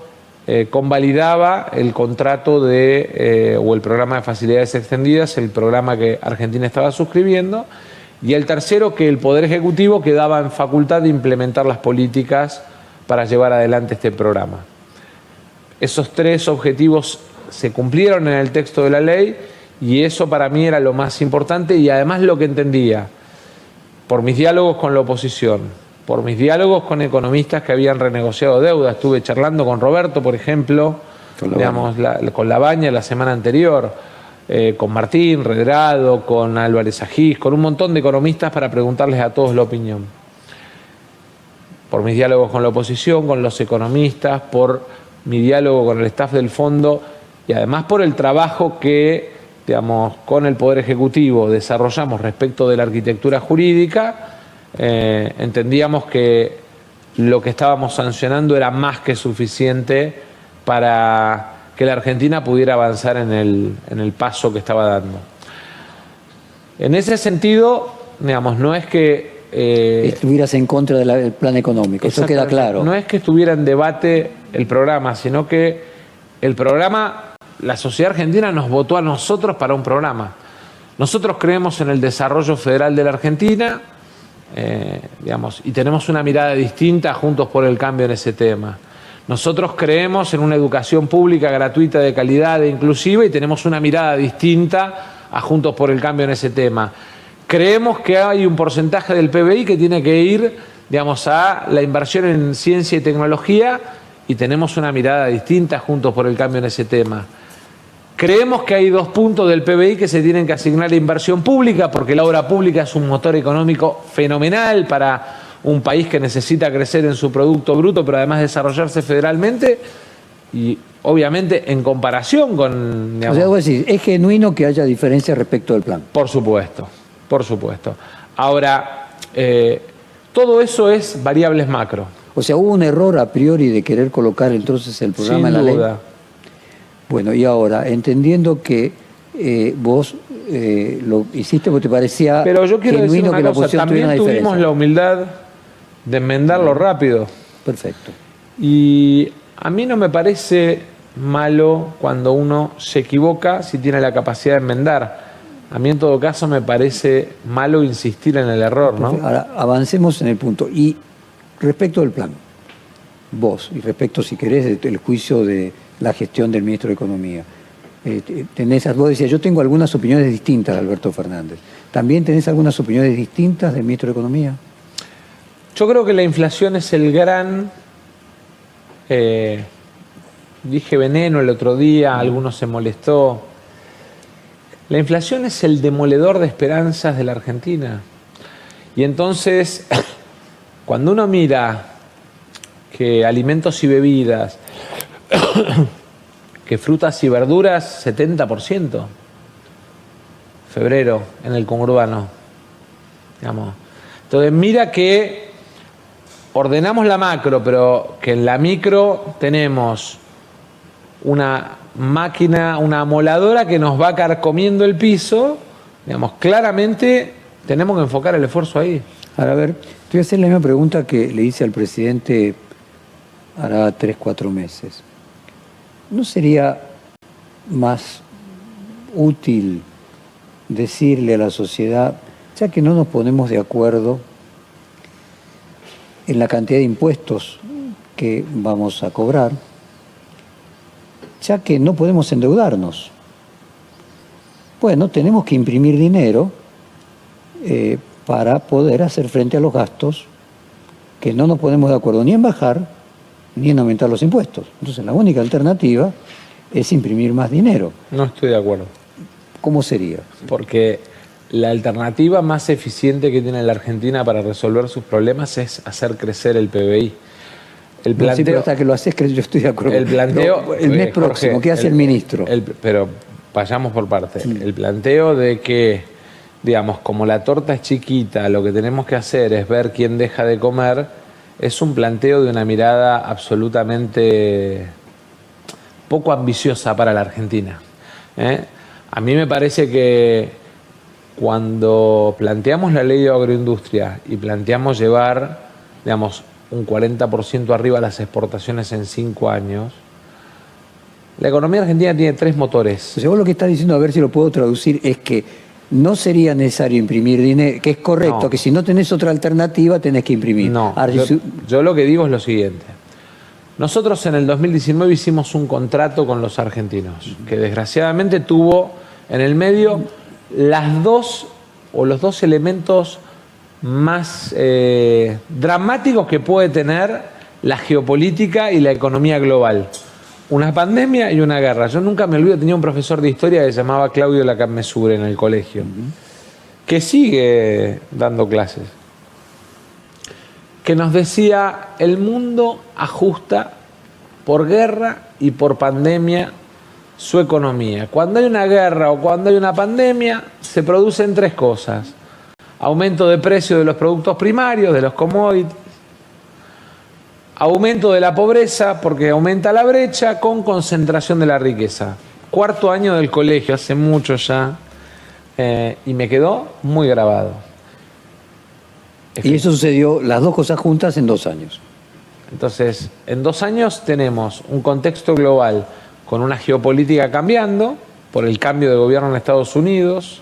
convalidaba el contrato o el programa de facilidades extendidas, el programa que Argentina estaba suscribiendo. Y el tercero, que el Poder Ejecutivo quedaba en facultad de implementar las políticas para llevar adelante este programa. Esos tres objetivos se cumplieron en el texto de la ley y eso para mí era lo más importante y además lo que entendía, por mis diálogos con la oposición, por mis diálogos con economistas que habían renegociado deuda. Estuve charlando con Roberto, por ejemplo, con Labaña la semana anterior, con Martín Redrado, con Álvarez Agís, con un montón de economistas para preguntarles a todos la opinión. Por mis diálogos con la oposición, con los economistas, por mi diálogo con el staff del fondo y además por el trabajo que, digamos, con el Poder Ejecutivo desarrollamos respecto de la arquitectura jurídica. Entendíamos que lo que estábamos sancionando era más que suficiente para que la Argentina pudiera avanzar en el paso que estaba dando. En ese sentido, digamos, no es que estuvieras en contra del plan económico, eso queda claro. No es que estuviera en debate el programa, sino que el programa, la sociedad argentina nos votó a nosotros para un programa. Nosotros creemos en el desarrollo federal de la Argentina, digamos, y tenemos una mirada distinta Juntos por el Cambio en ese tema. Nosotros creemos en una educación pública gratuita, de calidad e inclusiva y tenemos una mirada distinta a Juntos por el Cambio en ese tema. Creemos que hay un porcentaje del PBI que tiene que ir, digamos, a la inversión en ciencia y tecnología y tenemos una mirada distinta Juntos por el Cambio en ese tema. Creemos que hay 2 puntos del PBI que se tienen que asignar a inversión pública porque la obra pública es un motor económico fenomenal para un país que necesita crecer en su Producto Bruto, pero además desarrollarse federalmente y obviamente en comparación con... Digamos, o sea, vos decís, es genuino que haya diferencias respecto del plan. Por supuesto, por supuesto. Ahora, todo eso es variables macro. O sea, hubo un error a priori de querer colocar entonces el programa en la ley. Sin duda. Bueno, y ahora, entendiendo que vos lo hiciste porque te parecía pero yo quiero genuino decir una cosa, también tuvimos la humildad de enmendarlo rápido. Perfecto. Y a mí no me parece malo cuando uno se equivoca si tiene la capacidad de enmendar. A mí en todo caso me parece malo insistir en el error, ¿no? Ahora, avancemos en el punto. Y respecto del plan, vos, y respecto, si querés, del juicio de la gestión del ministro de Economía, vos decías, yo tengo algunas opiniones distintas de Alberto Fernández. ¿También tenés algunas opiniones distintas del ministro de Economía? Yo creo que la inflación es el gran... dije veneno el otro día, algunos se molestó. La inflación es el demoledor de esperanzas de la Argentina. Y entonces, cuando uno mira que alimentos y bebidas, que frutas y verduras, 70%, febrero, en el conurbano. Digamos. Entonces, mira que ordenamos la macro, pero que en la micro tenemos una máquina, una amoladora que nos va carcomiendo el piso, digamos, claramente tenemos que enfocar el esfuerzo ahí. Ahora, a ver, te voy a hacer la misma pregunta que le hice al presidente hará 3, 4 meses. ¿No sería más útil decirle a la sociedad, ya que no nos ponemos de acuerdo en la cantidad de impuestos que vamos a cobrar, ya que no podemos endeudarnos? Bueno, tenemos que imprimir dinero para poder hacer frente a los gastos que no nos ponemos de acuerdo ni en bajar ni en aumentar los impuestos. Entonces la única alternativa es imprimir más dinero. No estoy de acuerdo. ¿Cómo sería? Porque la alternativa más eficiente que tiene la Argentina para resolver sus problemas es hacer crecer el PBI. El planteo, sí, pero hasta que lo haces crecer, yo estoy de acuerdo. El planteo, el mes próximo, Jorge, ¿qué hace el ministro? Pero vayamos por partes. Sí. El planteo de que, digamos, como la torta es chiquita, lo que tenemos que hacer es ver quién deja de comer, es un planteo de una mirada absolutamente poco ambiciosa para la Argentina. A mí me parece que cuando planteamos la ley de agroindustria y planteamos llevar, digamos, un 40% arriba las exportaciones en 5 años, la economía argentina tiene 3 motores. O sea, vos lo que estás diciendo, a ver si lo puedo traducir, es que no sería necesario imprimir dinero, que es correcto, No. que si no tenés otra alternativa tenés que imprimir. No, Ahora, yo lo que digo es lo siguiente. Nosotros en el 2019 hicimos un contrato con los argentinos, que desgraciadamente tuvo en el medio los dos elementos más dramáticos que puede tener la geopolítica y la economía global. Una pandemia y una guerra. Yo nunca me olvido, tenía un profesor de historia que se llamaba Claudio Lacamesure en el colegio, que sigue dando clases, que nos decía: el mundo ajusta por guerra y por pandemia su economía. Cuando hay una guerra o cuando hay una pandemia, se producen 3 cosas: aumento de precio de los productos primarios, de los commodities, aumento de la pobreza porque aumenta la brecha, con concentración de la riqueza. 4º año del colegio, hace mucho ya, y me quedó muy grabado. y eso sucedió, las dos cosas juntas, en 2 años. Entonces, en 2 años tenemos un contexto global con una geopolítica cambiando por el cambio de gobierno en Estados Unidos,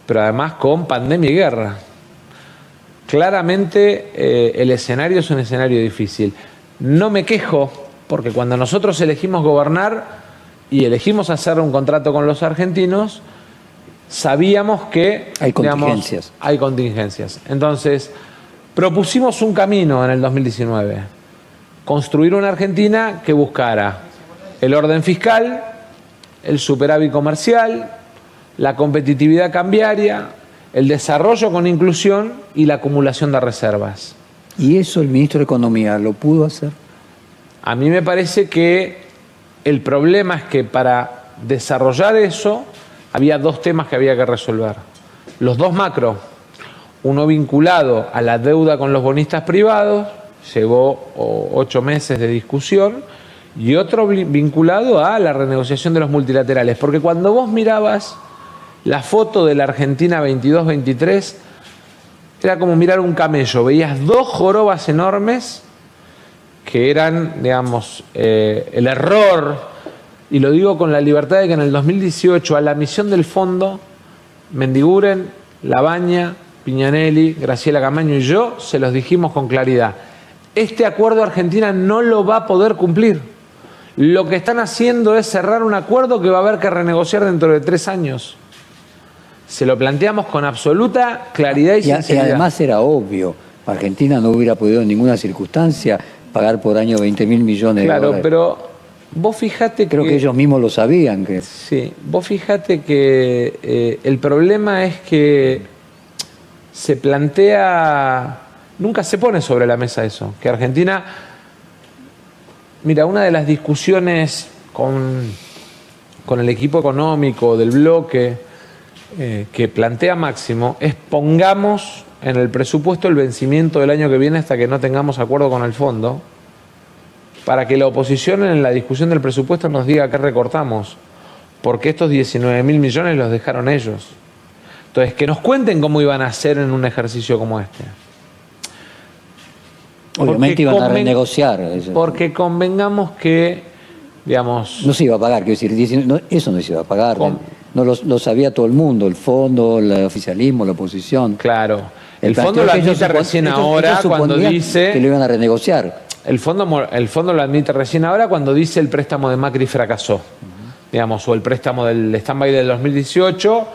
pero además con pandemia y guerra. Claramente el escenario es un escenario difícil. No me quejo, porque cuando nosotros elegimos gobernar y elegimos hacer un contrato con los argentinos, sabíamos que Hay contingencias. Hay contingencias. Entonces, propusimos un camino en el 2019. Construir una Argentina que buscara el orden fiscal, el superávit comercial, la competitividad cambiaria, el desarrollo con inclusión y la acumulación de reservas. ¿Y eso el ministro de Economía lo pudo hacer? A mí me parece que el problema es que para desarrollar eso había 2 temas que había que resolver. Los 2 macro, uno vinculado a la deuda con los bonistas privados, llevó 8 meses de discusión, y otro vinculado a la renegociación de los multilaterales. Porque cuando vos mirabas la foto de la Argentina 22-23, era como mirar un camello. Veías 2 jorobas enormes que eran, digamos, el error, y lo digo con la libertad de que en el 2018 a la misión del fondo, Mendiguren, Labaña, Piñanelli, Graciela Camaño y yo se los dijimos con claridad: este acuerdo Argentina no lo va a poder cumplir. Lo que están haciendo es cerrar un acuerdo que va a haber que renegociar dentro de 3 años. Se lo planteamos con absoluta claridad y sinceridad. Y además era obvio, Argentina no hubiera podido en ninguna circunstancia pagar por año 20.000 millones de dólares. Claro, pero vos fíjate Creo que ellos mismos lo sabían. Sí, vos fíjate que el problema es que se plantea, nunca se pone sobre la mesa eso, que Argentina... Mira, una de las discusiones con el equipo económico del bloque que plantea Máximo es: pongamos en el presupuesto el vencimiento del año que viene hasta que no tengamos acuerdo con el fondo, para que la oposición en la discusión del presupuesto nos diga qué recortamos, porque estos 19.000 millones los dejaron ellos. Entonces, que nos cuenten cómo iban a hacer en un ejercicio como este. Obviamente iban a renegociar. Porque convengamos que, digamos... No se iba a pagar, quiero decir, eso no se iba a pagar. No lo sabía todo el mundo, el fondo, el oficialismo, la oposición. Claro. El fondo lo admite recién ahora cuando dice... que lo iban a renegociar. El fondo lo admite recién ahora cuando dice el préstamo de Macri fracasó. Digamos, o el préstamo del stand-by del 2018,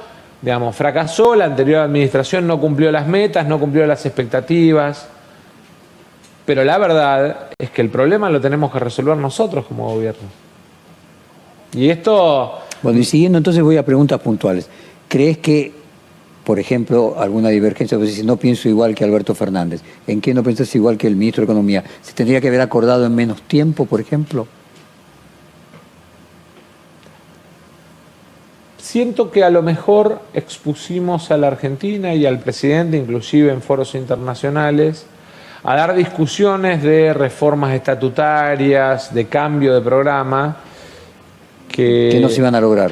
digamos, fracasó, la anterior administración no cumplió las metas, no cumplió las expectativas. Pero la verdad es que el problema lo tenemos que resolver nosotros como gobierno. Y esto... Bueno, y siguiendo, entonces voy a preguntas puntuales. ¿Crees que, por ejemplo, alguna divergencia? Pues si no pienso igual que Alberto Fernández, ¿en qué no pensás igual que el ministro de Economía? ¿Se tendría que haber acordado en menos tiempo, por ejemplo? Siento que a lo mejor expusimos a la Argentina y al presidente, inclusive en foros internacionales, a dar discusiones de reformas estatutarias, de cambio de programa, que no se iban a lograr.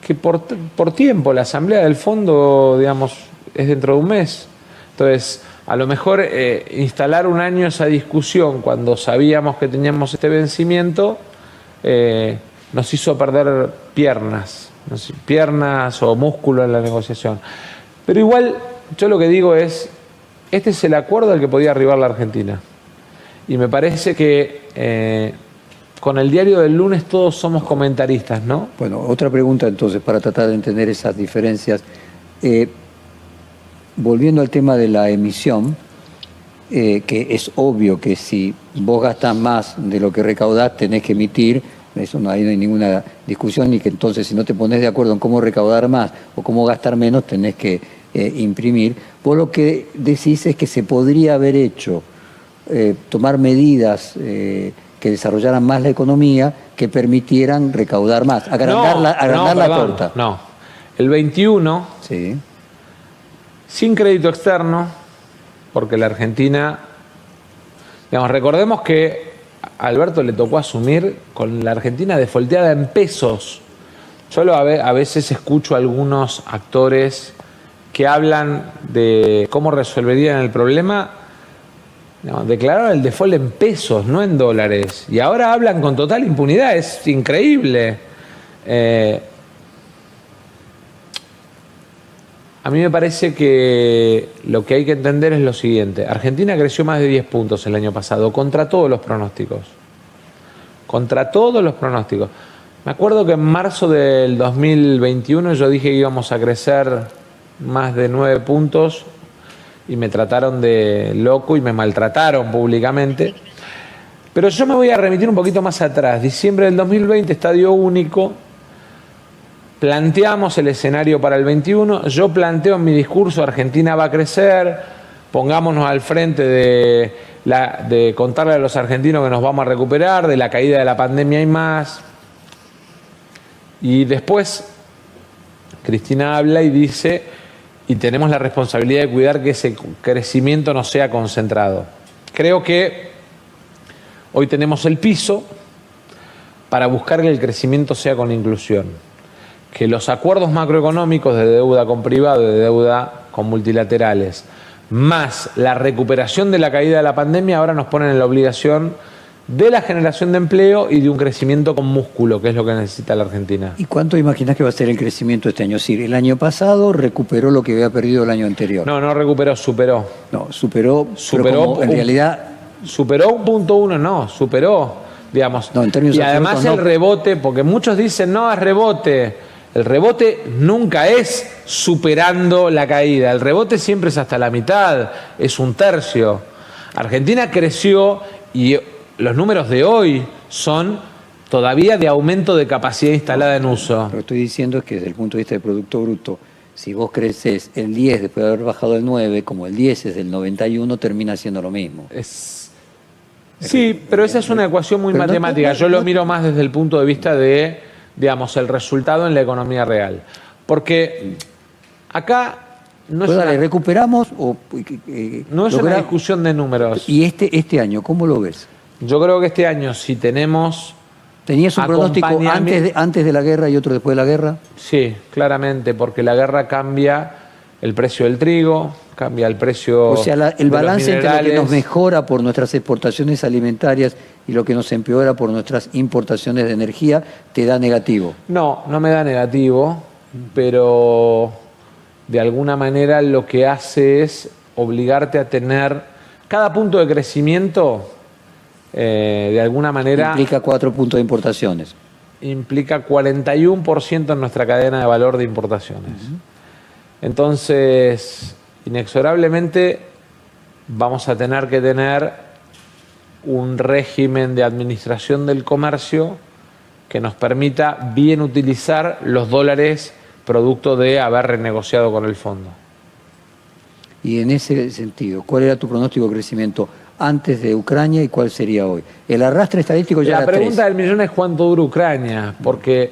Que por tiempo, la asamblea del fondo, digamos, es dentro de un mes. Entonces, a lo mejor instalar un año esa discusión cuando sabíamos que teníamos este vencimiento nos hizo perder piernas o músculo en la negociación. Pero igual, yo lo que digo es, este es el acuerdo al que podía arribar la Argentina. Y me parece que con el diario del lunes todos somos comentaristas, ¿no? Bueno, otra pregunta entonces, para tratar de entender esas diferencias. Volviendo al tema de la emisión, que es obvio que si vos gastás más de lo que recaudás, tenés que emitir, eso no hay ninguna discusión, ni que entonces si no te pones de acuerdo en cómo recaudar más o cómo gastar menos, tenés que imprimir. Vos lo que decís es que se podría haber hecho, tomar medidas que desarrollaran más la economía, que permitieran recaudar más, agrandar la torta. No, el 21... Sí. Sin crédito externo, porque la Argentina, digamos, recordemos que a Alberto le tocó asumir con la Argentina defolteada en pesos. Yo a veces escucho a algunos actores que hablan de cómo resolverían el problema, digamos, declararon el default en pesos, no en dólares. Y ahora hablan con total impunidad, es increíble. A mí me parece que lo que hay que entender es lo siguiente. Argentina creció más de 10 puntos el año pasado, contra todos los pronósticos. Contra todos los pronósticos. Me acuerdo que en marzo del 2021 yo dije que íbamos a crecer más de 9 puntos y me trataron de loco y me maltrataron públicamente. Pero yo me voy a remitir un poquito más atrás. Diciembre del 2020, estadio único. Planteamos el escenario para el 21, yo planteo en mi discurso Argentina va a crecer, pongámonos al frente de contarle a los argentinos que nos vamos a recuperar, de la caída de la pandemia y más. Y después Cristina habla y dice, y tenemos la responsabilidad de cuidar que ese crecimiento no sea concentrado. Creo que hoy tenemos el piso para buscar que el crecimiento sea con inclusión. Que los acuerdos macroeconómicos de deuda con privado y de deuda con multilaterales, más la recuperación de la caída de la pandemia, ahora nos ponen en la obligación de la generación de empleo y de un crecimiento con músculo, que es lo que necesita la Argentina. ¿Y cuánto imaginás que va a ser el crecimiento este año? Es decir, el año pasado recuperó lo que había perdido el año anterior. No recuperó, superó. No, superó, en realidad... Superó 1.1, no, superó, digamos. No, en términos y además el rebote, porque muchos dicen, no, es rebote. El rebote nunca es superando la caída, el rebote siempre es hasta la mitad, es un tercio. Argentina creció y los números de hoy son todavía de aumento de capacidad instalada en uso. Lo que estoy diciendo es que desde el punto de vista del Producto Bruto, si vos creces el 10 después de haber bajado el 9, como el 10 es del 91, termina siendo lo mismo. Sí, pero esa es una ecuación muy matemática. Yo lo miro más desde el punto de vista de, digamos, el resultado en la economía real. Porque acá no es ¿recuperamos o no es una discusión de números? ¿Y este año cómo lo ves? Yo creo que este año, si tenemos... ¿Tenías un pronóstico antes de la guerra y otro después de la guerra? Sí, claramente, porque la guerra cambia el precio del trigo, cambia el precio... O sea, el balance entre lo que nos mejora por nuestras exportaciones alimentarias y lo que nos empeora por nuestras importaciones de energía, ¿te da negativo? No me da negativo, pero de alguna manera lo que hace es obligarte a tener... Cada punto de crecimiento, de alguna manera... Implica 4 puntos de importaciones. Implica 41% en nuestra cadena de valor de importaciones. Entonces, inexorablemente vamos a tener que tener un régimen de administración del comercio que nos permita bien utilizar los dólares producto de haber renegociado con el fondo. Y en ese sentido, ¿cuál era tu pronóstico de crecimiento antes de Ucrania y cuál sería hoy? El arrastre estadístico ya era 3. La pregunta del millón es cuánto dura Ucrania, porque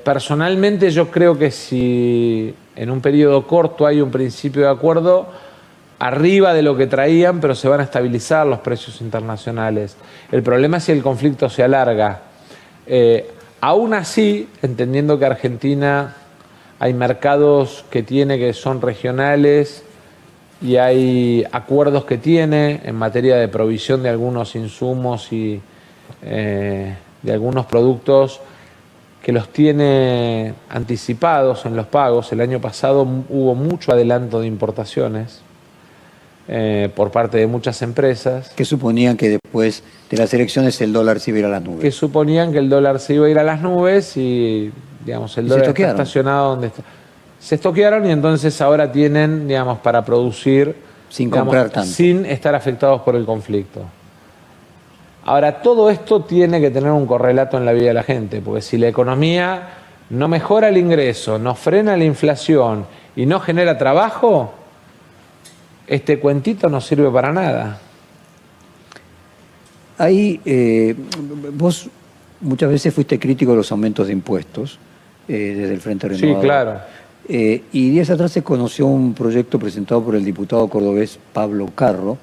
personalmente yo creo que si en un periodo corto hay un principio de acuerdo, arriba de lo que traían, pero se van a estabilizar los precios internacionales. El problema es si el conflicto se alarga. Aún así, entendiendo que Argentina hay mercados que tiene que son regionales y hay acuerdos que tiene en materia de provisión de algunos insumos y de algunos productos que los tiene anticipados en los pagos. El año pasado hubo mucho adelanto de importaciones por parte de muchas empresas. Que suponían que después de las elecciones el dólar se iba a ir a las nubes. Que suponían que el dólar se iba a ir a las nubes y, digamos, el dólar está estacionado donde está. Se estoquearon y entonces ahora tienen, digamos, para producir sin comprar tanto, sin estar afectados por el conflicto. Ahora, todo esto tiene que tener un correlato en la vida de la gente, porque si la economía no mejora el ingreso, no frena la inflación y no genera trabajo, este cuentito no sirve para nada. Ahí, vos muchas veces fuiste crítico de los aumentos de impuestos desde el Frente Renovador. Sí, claro. Y días atrás se conoció un proyecto presentado por el diputado cordobés Pablo Carro,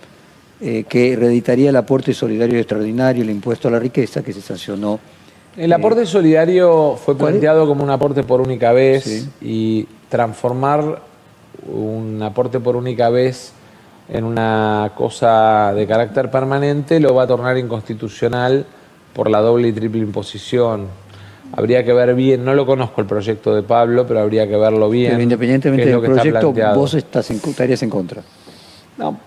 que reeditaría el aporte solidario extraordinario, el impuesto a la riqueza que se sancionó. El aporte solidario fue planteado como un aporte por única vez, sí, y transformar un aporte por única vez en una cosa de carácter permanente lo va a tornar inconstitucional por la doble y triple imposición. Habría que ver bien, no lo conozco el proyecto de Pablo, pero habría que verlo bien. Pero independientemente del proyecto, vos estarías en contra. No,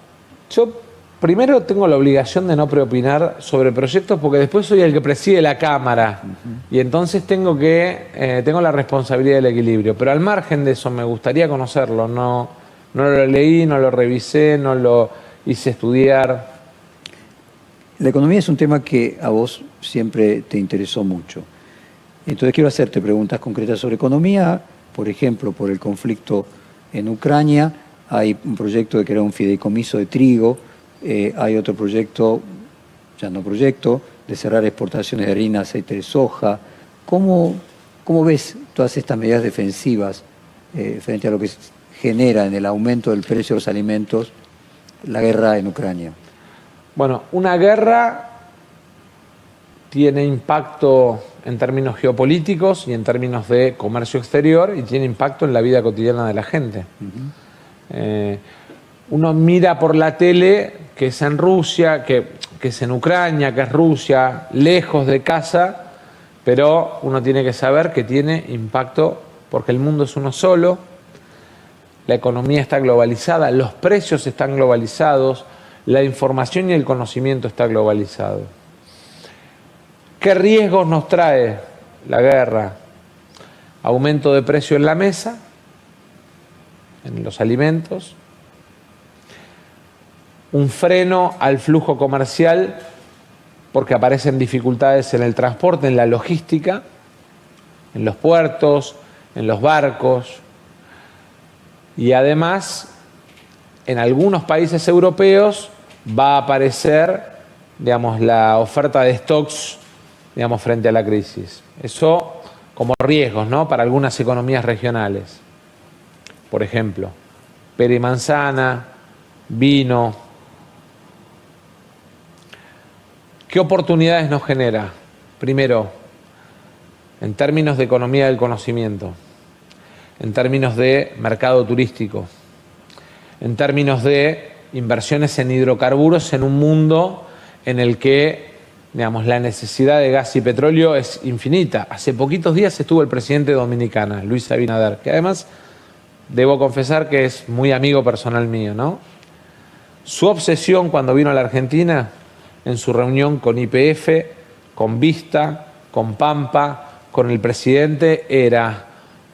yo primero tengo la obligación de no preopinar sobre proyectos porque después soy el que preside la Cámara y entonces tengo la responsabilidad del equilibrio. Pero al margen de eso me gustaría conocerlo, no lo leí, no lo revisé, no lo hice estudiar. La economía es un tema que a vos siempre te interesó mucho. Entonces quiero hacerte preguntas concretas sobre economía. Por ejemplo, por el conflicto en Ucrania, hay un proyecto de crear un fideicomiso de trigo, hay otro proyecto, ya no proyecto, de cerrar exportaciones de harina, aceite de soja. ¿Cómo ves todas estas medidas defensivas frente a lo que genera en el aumento del precio de los alimentos la guerra en Ucrania? Bueno, una guerra tiene impacto en términos geopolíticos y en términos de comercio exterior y tiene impacto en la vida cotidiana de la gente. Uno mira por la tele que es en Rusia, que es en Ucrania, que es Rusia, lejos de casa, pero uno tiene que saber que tiene impacto porque el mundo es uno solo, la economía está globalizada, los precios están globalizados, la información y el conocimiento está globalizado. ¿Qué riesgos nos trae la guerra? Aumento de precio en la mesa, en los alimentos, un freno al flujo comercial porque aparecen dificultades en el transporte, en la logística, en los puertos, en los barcos y además en algunos países europeos va a aparecer, digamos, la oferta de stocks, digamos, frente a la crisis. Eso como riesgos, ¿no?, para algunas economías regionales. Por ejemplo, pera y manzana, vino. ¿Qué oportunidades nos genera? Primero, en términos de economía del conocimiento, en términos de mercado turístico, en términos de inversiones en hidrocarburos en un mundo en el que, digamos, la necesidad de gas y petróleo es infinita. Hace poquitos días estuvo el presidente de Dominicana, Luis Abinader, que además debo confesar que es muy amigo personal mío, ¿no? Su obsesión cuando vino a la Argentina, en su reunión con YPF, con Vista, con Pampa, con el presidente, era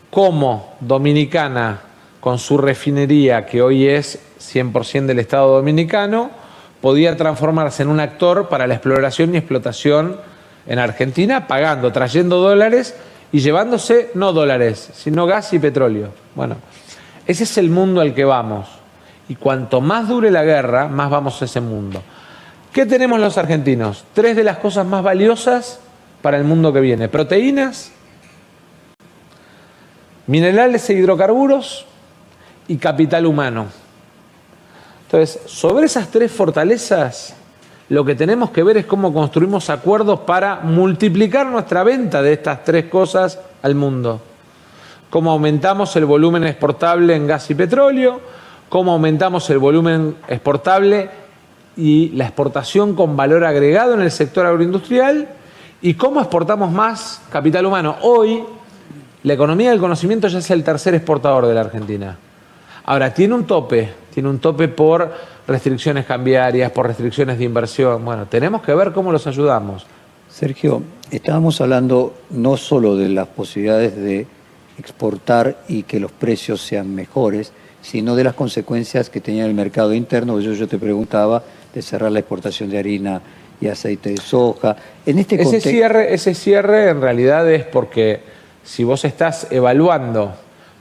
cómo Dominicana, con su refinería, que hoy es 100% del Estado dominicano, podía transformarse en un actor para la exploración y explotación en Argentina, pagando, trayendo dólares y llevándose no dólares, sino gas y petróleo. Bueno, ese es el mundo al que vamos. Y cuanto más dure la guerra, más vamos a ese mundo. ¿Qué tenemos los argentinos? 3 de las cosas más valiosas para el mundo que viene: proteínas, minerales e hidrocarburos y capital humano. Entonces, sobre esas 3 fortalezas Lo que tenemos que ver es cómo construimos acuerdos para multiplicar nuestra venta de estas tres cosas al mundo. Cómo aumentamos el volumen exportable en gas y petróleo, cómo aumentamos el volumen exportable y la exportación con valor agregado en el sector agroindustrial y cómo exportamos más capital humano. Hoy, la economía del conocimiento ya es el tercer exportador de la Argentina. Ahora, tiene un tope por restricciones cambiarias, por restricciones de inversión. Bueno, tenemos que ver cómo los ayudamos. Sergio, estábamos hablando no solo de las posibilidades de exportar y que los precios sean mejores, sino de las consecuencias que tenía el mercado interno. Yo te preguntaba de cerrar la exportación de harina y aceite de soja. En este ese cierre en realidad es porque si vos estás evaluando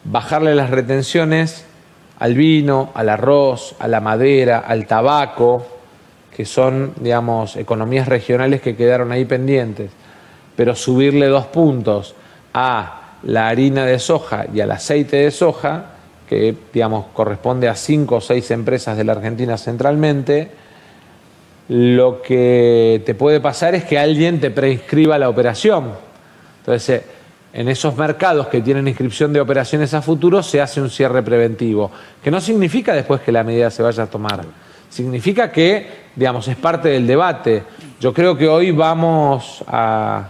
bajarle las retenciones al vino, al arroz, a la madera, al tabaco, que son, digamos, economías regionales que quedaron ahí pendientes, pero subirle 2 puntos a la harina de soja y al aceite de soja, que, digamos, corresponde a 5 o 6 empresas de la Argentina centralmente, lo que te puede pasar es que alguien te preinscriba la operación. Entonces, en esos mercados que tienen inscripción de operaciones a futuro se hace un cierre preventivo, que no significa después que la medida se vaya a tomar. Significa que, digamos, es parte del debate. Yo creo que hoy vamos a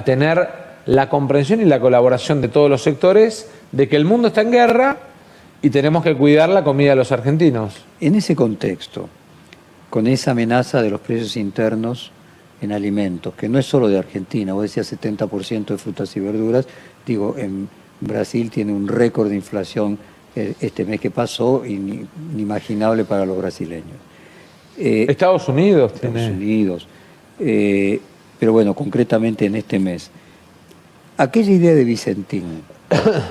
tener la comprensión y la colaboración de todos los sectores de que el mundo está en guerra y tenemos que cuidar la comida de los argentinos. En ese contexto, con esa amenaza de los precios internos en alimentos, que no es solo de Argentina, vos decías 70% de frutas y verduras, digo, en Brasil tiene un récord de inflación este mes que pasó, inimaginable para los brasileños. Estados Unidos. Pero bueno, concretamente en este mes. Aquella idea de Vicentín,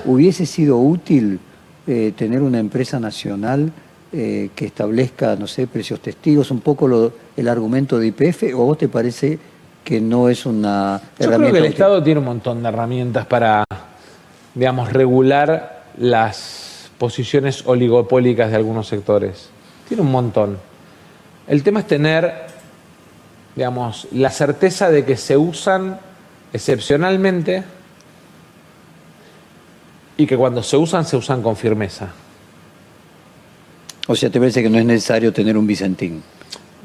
¿hubiese sido útil tener una empresa nacional que establezca, no sé, precios testigos, un poco el argumento de YPF, o vos te parece que no es una herramienta? Yo creo que el Estado tiene un montón de herramientas para, digamos, regular las posiciones oligopólicas de algunos sectores. Tiene un montón. El tema es tener, digamos, la certeza de que se usan excepcionalmente y que cuando se usan con firmeza. O sea, ¿te parece que no es necesario tener un Vicentín?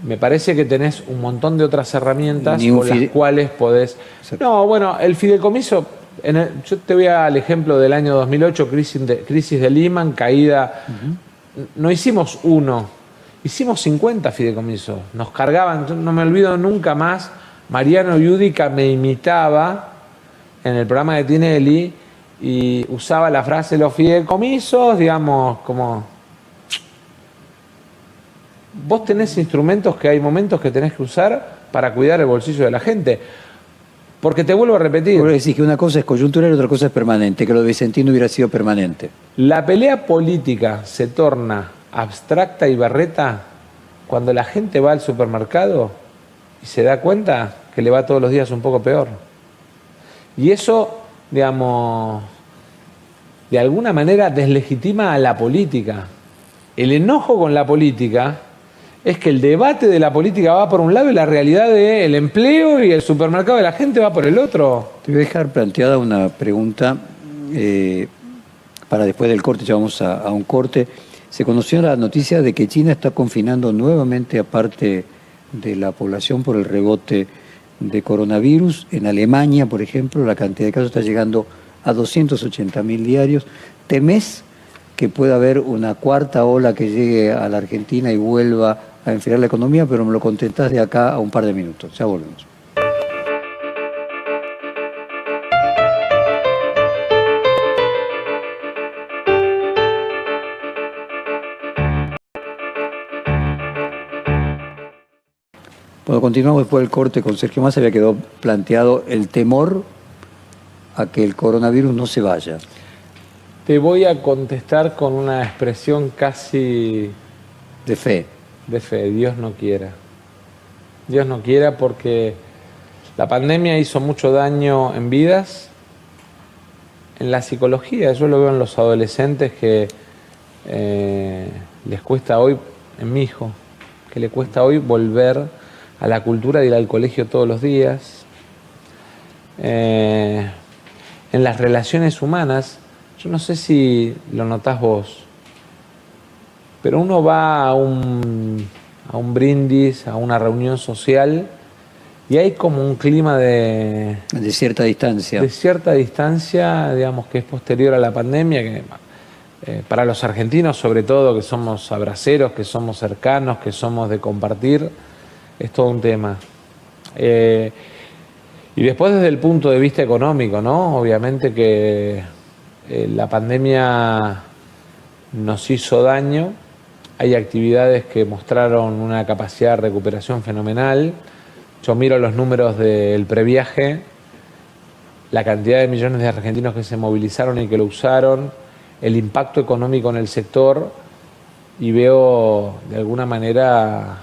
Me parece que tenés un montón de otras herramientas con las cuales podés... No, bueno, el fideicomiso, yo te voy al ejemplo del año 2008, crisis de Lehman, caída... No hicimos uno, hicimos 50 fideicomisos. Nos cargaban, no me olvido nunca más, Mariano Yudica me imitaba en el programa de Tinelli y usaba la frase los fideicomisos, digamos, como... Vos tenés instrumentos que hay momentos que tenés que usar para cuidar el bolsillo de la gente. Porque te vuelvo a repetir. Vos decís que una cosa es coyuntural y otra cosa es permanente, que lo de Vicentín hubiera sido permanente. La pelea política se torna abstracta y berreta cuando la gente va al supermercado y se da cuenta que le va todos los días un poco peor. Y eso, digamos, de alguna manera deslegitima a la política. El enojo con la política es que el debate de la política va por un lado y la realidad del empleo y el supermercado de la gente va por el otro. Te voy a dejar planteada una pregunta para después del corte, ya vamos a un corte. Se conoció la noticia de que China está confinando nuevamente a parte de la población por el rebote de coronavirus. En Alemania, por ejemplo, la cantidad de casos está llegando a 280.000 diarios. ¿Temés que pueda haber una cuarta ola que llegue a la Argentina y vuelva a enfriar la economía? Pero me lo contestás de acá a un par de minutos. Ya volvemos. Bueno, continuamos después del corte con Sergio Massa. Había quedado planteado el temor a que el coronavirus no se vaya. Te voy a contestar con una expresión casi... De fe. De fe, Dios no quiera. Dios no quiera porque la pandemia hizo mucho daño en vidas, en la psicología. Yo lo veo en los adolescentes que les cuesta hoy, en mi hijo, que le cuesta hoy volver a la cultura de ir al colegio todos los días. En las relaciones humanas, yo no sé si lo notás vos, pero uno va a un brindis, a una reunión social, y hay como un clima de cierta distancia. De cierta distancia, digamos, que es posterior a la pandemia, que para los argentinos sobre todo, que somos abraceros, que somos cercanos, que somos de compartir, es todo un tema. Y después desde el punto de vista económico, ¿no? Obviamente que la pandemia nos hizo daño. Hay actividades que mostraron una capacidad de recuperación fenomenal. Yo miro los números del previaje, la cantidad de millones de argentinos que se movilizaron y que lo usaron, el impacto económico en el sector, y veo de alguna manera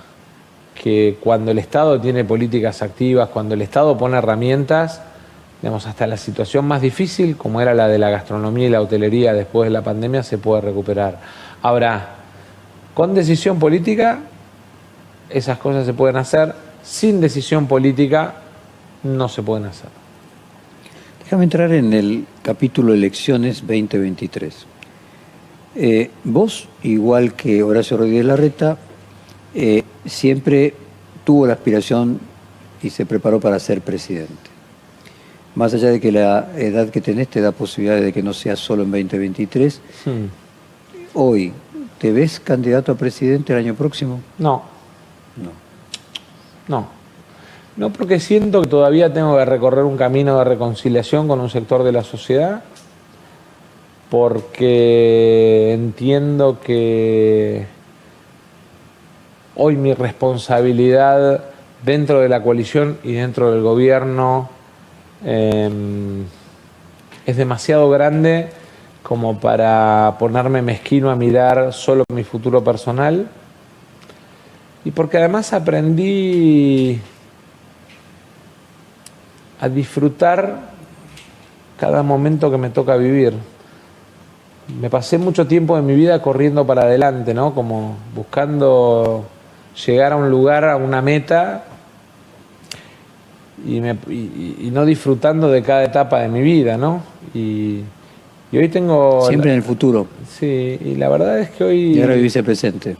que cuando el Estado tiene políticas activas, cuando el Estado pone herramientas, digamos, hasta la situación más difícil, como era la de la gastronomía y la hotelería después de la pandemia, se puede recuperar. Ahora, con decisión política, esas cosas se pueden hacer. Sin decisión política, no se pueden hacer. Déjame entrar en el capítulo Elecciones 2023. Vos, igual que Horacio Rodríguez Larreta, siempre tuvo la aspiración y se preparó para ser presidente. Más allá de que la edad que tenés te da posibilidades de que no sea solo en 2023, hoy, ¿te ves candidato a presidente el año próximo? No. No, porque siento que todavía tengo que recorrer un camino de reconciliación con un sector de la sociedad, porque entiendo que hoy mi responsabilidad dentro de la coalición y dentro del gobierno es demasiado grande como para ponerme mezquino a mirar solo mi futuro personal, y porque además aprendí a disfrutar cada momento que me toca vivir. Me pasé mucho tiempo de mi vida corriendo para adelante, ¿no? Como buscando llegar a un lugar, a una meta, y no disfrutando de cada etapa de mi vida, ¿no? Y hoy tengo... Siempre en el futuro. Sí, y la verdad es que hoy... Y ahora vivís el presente.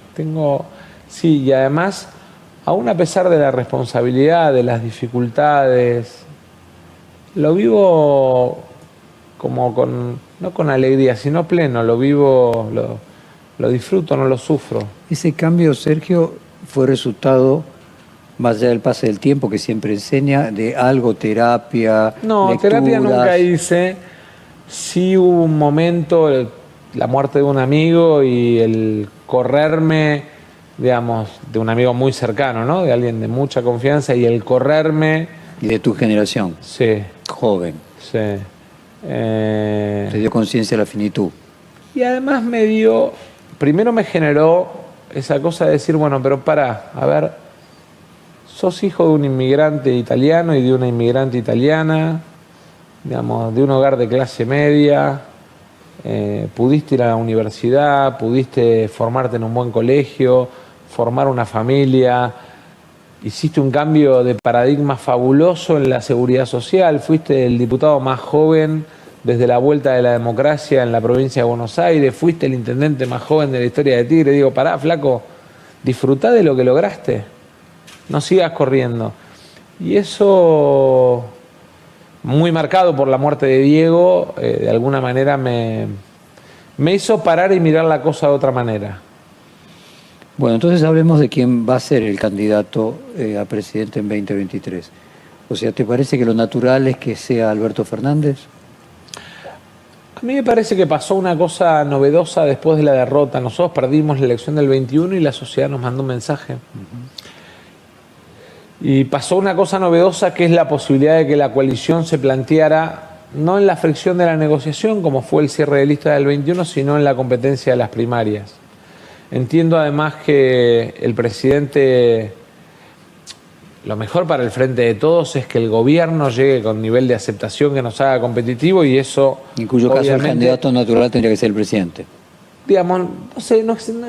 Sí, y además, aún a pesar de la responsabilidad, de las dificultades, lo vivo como no con alegría, sino pleno, lo vivo, lo disfruto, no lo sufro. Ese cambio, Sergio, fue resultado, más allá del pase del tiempo que siempre enseña, de algo, terapia, No, lecturas. terapia nunca hice. Sí hubo un momento, la muerte de un amigo y el correrme, digamos, de un amigo muy cercano, ¿no? De alguien de mucha confianza, y el correrme... Y de tu generación. Sí. Joven. Sí. Te dio conciencia de la finitud. Y además primero me generó esa cosa de decir, bueno, pero pará, a ver, sos hijo de un inmigrante italiano y de una inmigrante italiana, digamos, de un hogar de clase media, pudiste ir a la universidad, pudiste formarte en un buen colegio, formar una familia, hiciste un cambio de paradigma fabuloso en la seguridad social, fuiste el diputado más joven desde la vuelta de la democracia en la provincia de Buenos Aires, fuiste el intendente más joven de la historia de Tigre. Digo, pará, flaco, disfrutá de lo que lograste, no sigas corriendo. Y eso, muy marcado por la muerte de Diego, de alguna manera me hizo parar y mirar la cosa de otra manera. Bueno, entonces hablemos de quién va a ser el candidato a presidente en 2023. O sea, ¿te parece que lo natural es que sea Alberto Fernández? A mí me parece que pasó una cosa novedosa después de la derrota. Nosotros perdimos la elección del 21 y la sociedad nos mandó un mensaje. Y pasó una cosa novedosa, que es la posibilidad de que la coalición se planteara no en la fricción de la negociación, como fue el cierre de lista del 21, sino en la competencia de las primarias. Entiendo además que el presidente, lo mejor para el Frente de Todos es que el gobierno llegue con nivel de aceptación que nos haga competitivo, y eso... En cuyo caso el candidato natural tendría que ser el presidente. digamos, no sé,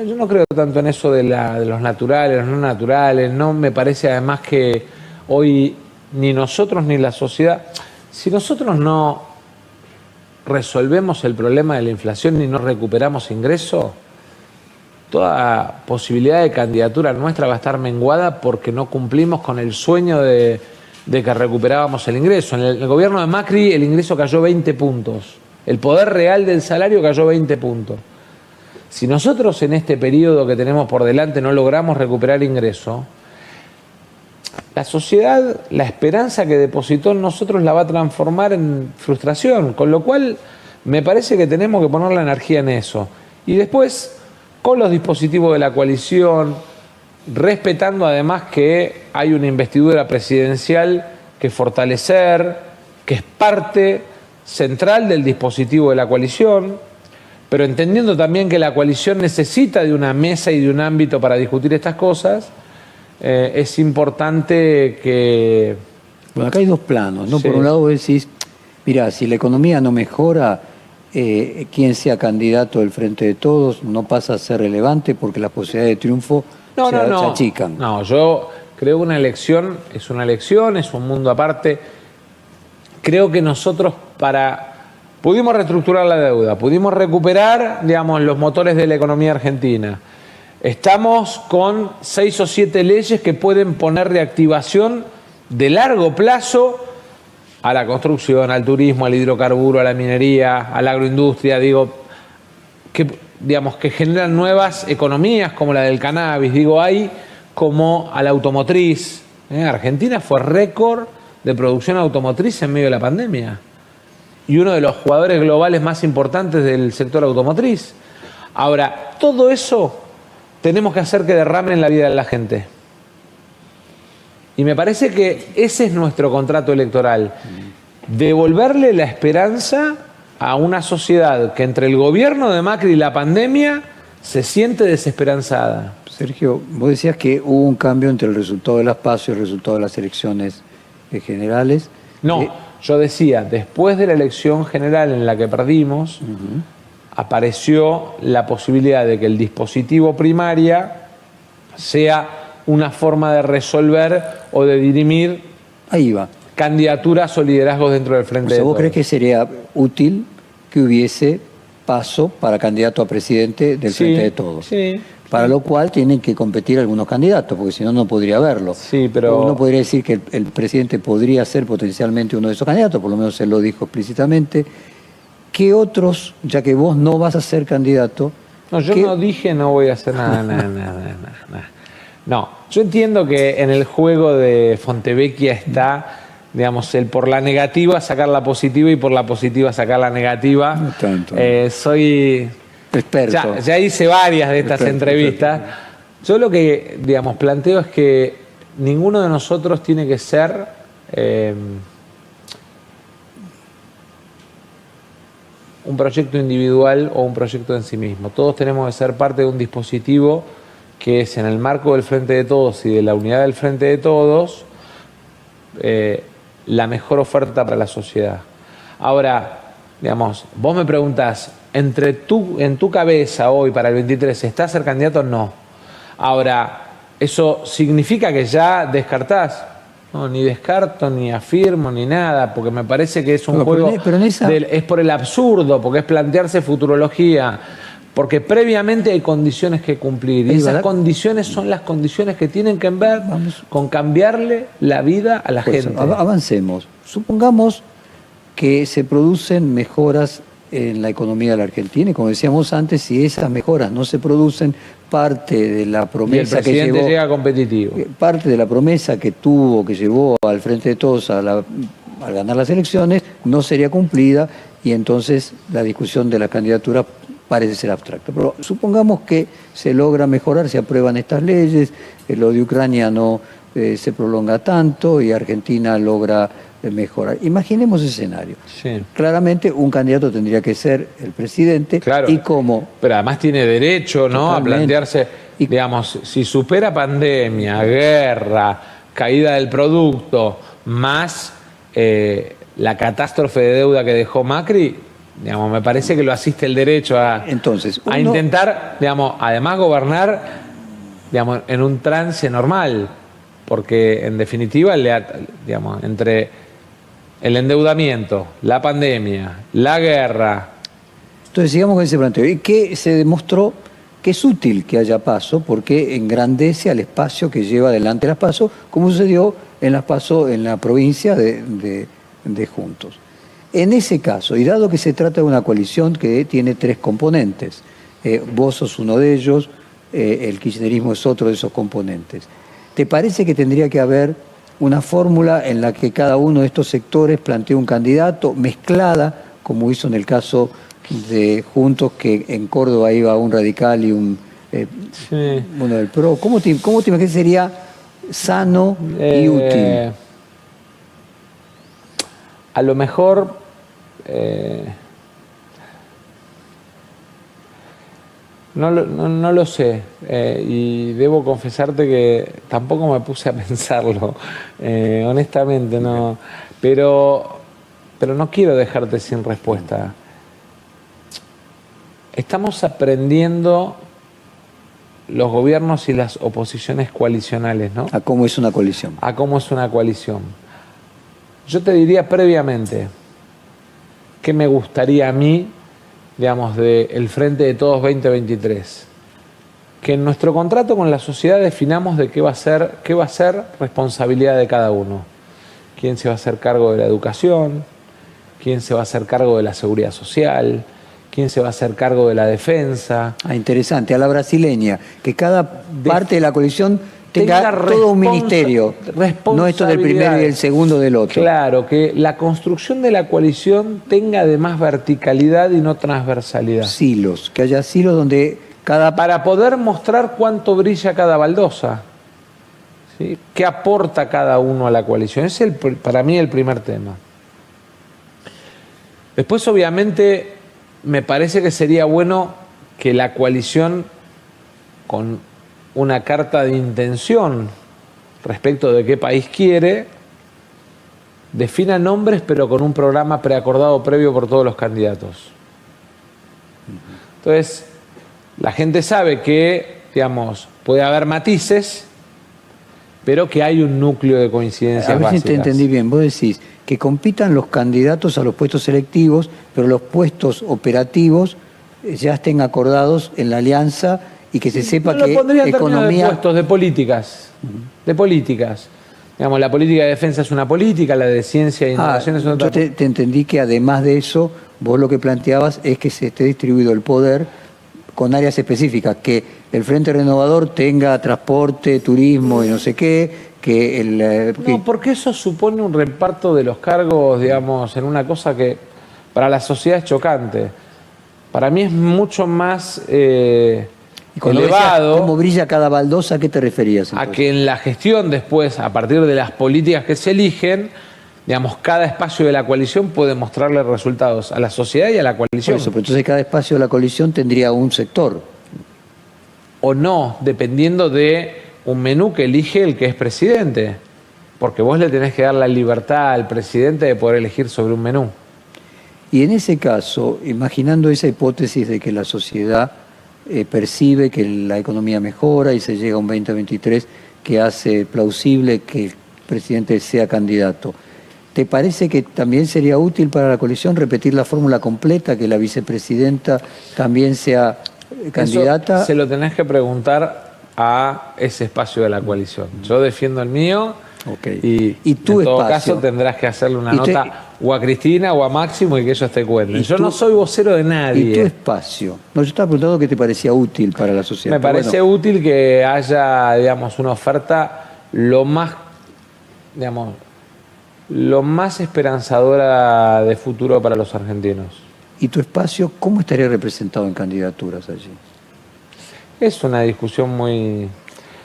yo no creo tanto en eso de los naturales, los no naturales, no me parece además que hoy ni nosotros ni la sociedad, si nosotros no resolvemos el problema de la inflación y no recuperamos ingresos, toda posibilidad de candidatura nuestra va a estar menguada porque no cumplimos con el sueño de que recuperábamos el ingreso. En el gobierno de Macri el ingreso cayó 20 puntos, el poder real del salario cayó 20 puntos. Si nosotros en este periodo que tenemos por delante no logramos recuperar ingreso, la sociedad, la esperanza que depositó en nosotros la va a transformar en frustración, con lo cual me parece que tenemos que poner la energía en eso. Y después, con los dispositivos de la coalición, respetando además que hay una investidura presidencial que fortalecer, que es parte central del dispositivo de la coalición, pero entendiendo también que la coalición necesita de una mesa y de un ámbito para discutir estas cosas, es importante que... Bueno, acá hay dos planos, ¿no? Sí. Por un lado vos decís, mira, si la economía no mejora, quien sea candidato del Frente de Todos no pasa a ser relevante porque las posibilidades de triunfo se achican. No, yo creo que una elección, es un mundo aparte. Creo que nosotros pudimos reestructurar la deuda, pudimos recuperar, digamos, los motores de la economía argentina. Estamos con 6 o 7 leyes que pueden poner reactivación de largo plazo a la construcción, al turismo, al hidrocarburo, a la minería, a la agroindustria, que generan nuevas economías como la del cannabis, como a la automotriz. Argentina fue récord de producción automotriz en medio de la pandemia y uno de los jugadores globales más importantes del sector automotriz. Ahora, todo eso tenemos que hacer que derrame en la vida de la gente. Y me parece que ese es nuestro contrato electoral. Devolverle la esperanza a una sociedad que entre el gobierno de Macri y la pandemia se siente desesperanzada. Sergio, vos decías que hubo un cambio entre el resultado de las PASO y el resultado de las elecciones generales. No, yo decía, después de la elección general en la que perdimos, apareció la posibilidad de que el dispositivo primaria sea una forma de resolver o de dirimir ahí va candidaturas o liderazgos dentro del Frente de Todos. ¿Vos crees que sería útil que hubiese paso para candidato a presidente del Frente de Todos? Sí. Para lo cual tienen que competir algunos candidatos, porque si no, no podría haberlo. Sí, pero... Uno podría decir que el presidente podría ser potencialmente uno de esos candidatos, por lo menos él lo dijo explícitamente. ¿Qué otros, ya que vos no vas a ser candidato? No, yo no dije no voy a hacer nada. No, yo entiendo que en el juego de Fontevecchia está, digamos, el por la negativa sacar la positiva y por la positiva sacar la negativa. No tanto. Soy... experto. Ya hice varias de estas entrevistas. Yo lo que, digamos, planteo es que ninguno de nosotros tiene que ser un proyecto individual o un proyecto en sí mismo. Todos tenemos que ser parte de un dispositivo que es, en el marco del Frente de Todos y de la unidad del Frente de Todos, la mejor oferta para la sociedad. Ahora, digamos, vos me preguntás, en tu cabeza hoy para el 23, ¿estás a ser candidato? No. Ahora, ¿eso significa que ya descartás? No, ni descarto, ni afirmo, ni nada, porque me parece que es un juego... es por el absurdo, porque es plantearse futurología, porque previamente hay condiciones que cumplir, y esas condiciones son las condiciones que tienen que ver con cambiarle la vida a la gente. Avancemos. Supongamos que se producen mejoras en la economía de la Argentina, y como decíamos antes, si esas mejoras no se producen, parte de la promesa que llevó, llega competitivo. Parte de la promesa que llevó al Frente de Todos al ganar las elecciones, no sería cumplida, y entonces la discusión de la candidatura parece ser abstracta. Pero supongamos que se logra mejorar, se aprueban estas leyes, lo de Ucrania no se prolonga tanto y Argentina logra mejorar. Imaginemos ese escenario. Sí. Claramente un candidato tendría que ser el presidente. Claro, y como... Pero además tiene derecho, ¿no?, a plantearse, digamos, si supera pandemia, guerra, caída del producto, más la catástrofe de deuda que dejó Macri, digamos, me parece que lo asiste el derecho a, Entonces, a intentar, digamos, además gobernar, digamos, en un trance normal, porque en definitiva, digamos, entre el endeudamiento, la pandemia, la guerra. Entonces sigamos con ese planteo. Y que se demostró que es útil que haya PASO porque engrandece al espacio que lleva adelante las PASO, como sucedió en las PASO en la provincia de Juntos. En ese caso, y dado que se trata de una coalición que tiene tres componentes, vos sos uno de ellos, el kirchnerismo es otro de esos componentes, ¿te parece que tendría que haber una fórmula en la que cada uno de estos sectores plantee un candidato mezclada, como hizo en el caso de Juntos, que en Córdoba iba un radical y uno del PRO? ¿Cómo te imaginas que sería sano y útil? A lo mejor no lo sé, y debo confesarte que tampoco me puse a pensarlo, honestamente, no. Pero no quiero dejarte sin respuesta. Estamos aprendiendo los gobiernos y las oposiciones coalicionales, ¿no? ¿A cómo es una coalición? A cómo es una coalición. Yo te diría previamente qué me gustaría a mí, digamos, del Frente de Todos 2023. Que en nuestro contrato con la sociedad definamos de qué va a ser responsabilidad de cada uno. Quién se va a hacer cargo de la educación, quién se va a hacer cargo de la seguridad social, quién se va a hacer cargo de la defensa. Ah, interesante, a la brasileña, que cada parte de la coalición tenga todo un ministerio, no esto del primero y el segundo del otro. Claro, que la construcción de la coalición tenga además verticalidad y no transversalidad. Silos, que haya silos donde cada... Para poder mostrar cuánto brilla cada baldosa, ¿sí? ¿Qué aporta cada uno a la coalición? Es para mí el primer tema. Después, obviamente, me parece que sería bueno que la coalición, con una carta de intención respecto de qué país quiere, defina nombres, pero con un programa preacordado previo por todos los candidatos. Entonces, la gente sabe que, digamos, puede haber matices, pero que hay un núcleo de coincidencias básicas. A ver si te entendí bien. Vos decís que compitan los candidatos a los puestos selectivos, pero los puestos operativos ya estén acordados en la alianza y que se sepa que economía... de puestos, de políticas. De políticas. Digamos, la política de defensa es una política, la de ciencia e innovación es otra. Yo te entendí que además de eso, vos lo que planteabas es que se esté distribuido el poder con áreas específicas, que el Frente Renovador tenga transporte, turismo y no sé qué, que el... No, porque eso supone un reparto de los cargos, digamos, en una cosa que para la sociedad es chocante. Para mí es mucho más y cuando elevado. Decías, ¿cómo brilla cada baldosa? ¿A qué te referías entonces? A que en la gestión después, a partir de las políticas que se eligen, digamos, cada espacio de la coalición puede mostrarle resultados a la sociedad y a la coalición. Por eso, pero entonces cada espacio de la coalición tendría un sector. O no, dependiendo de un menú que elige el que es presidente. Porque vos le tenés que dar la libertad al presidente de poder elegir sobre un menú. Y en ese caso, imaginando esa hipótesis de que la sociedad percibe que la economía mejora y se llega a un 2023 que hace plausible que el presidente sea candidato, ¿te parece que también sería útil para la coalición repetir la fórmula completa, que la vicepresidenta también sea candidata? Eso se lo tenés que preguntar a ese espacio de la coalición. Yo defiendo el mío. Okay. Y tu en todo caso tendrás que hacerle una nota o a Cristina o a Máximo y que ellos te cuenten. Yo no soy vocero de nadie. ¿Y tu espacio? No, yo estaba preguntando qué te parecía útil para la sociedad. Me parece útil que haya, digamos, una oferta lo más esperanzadora de futuro para los argentinos. ¿Y tu espacio cómo estaría representado en candidaturas allí? Es una discusión muy...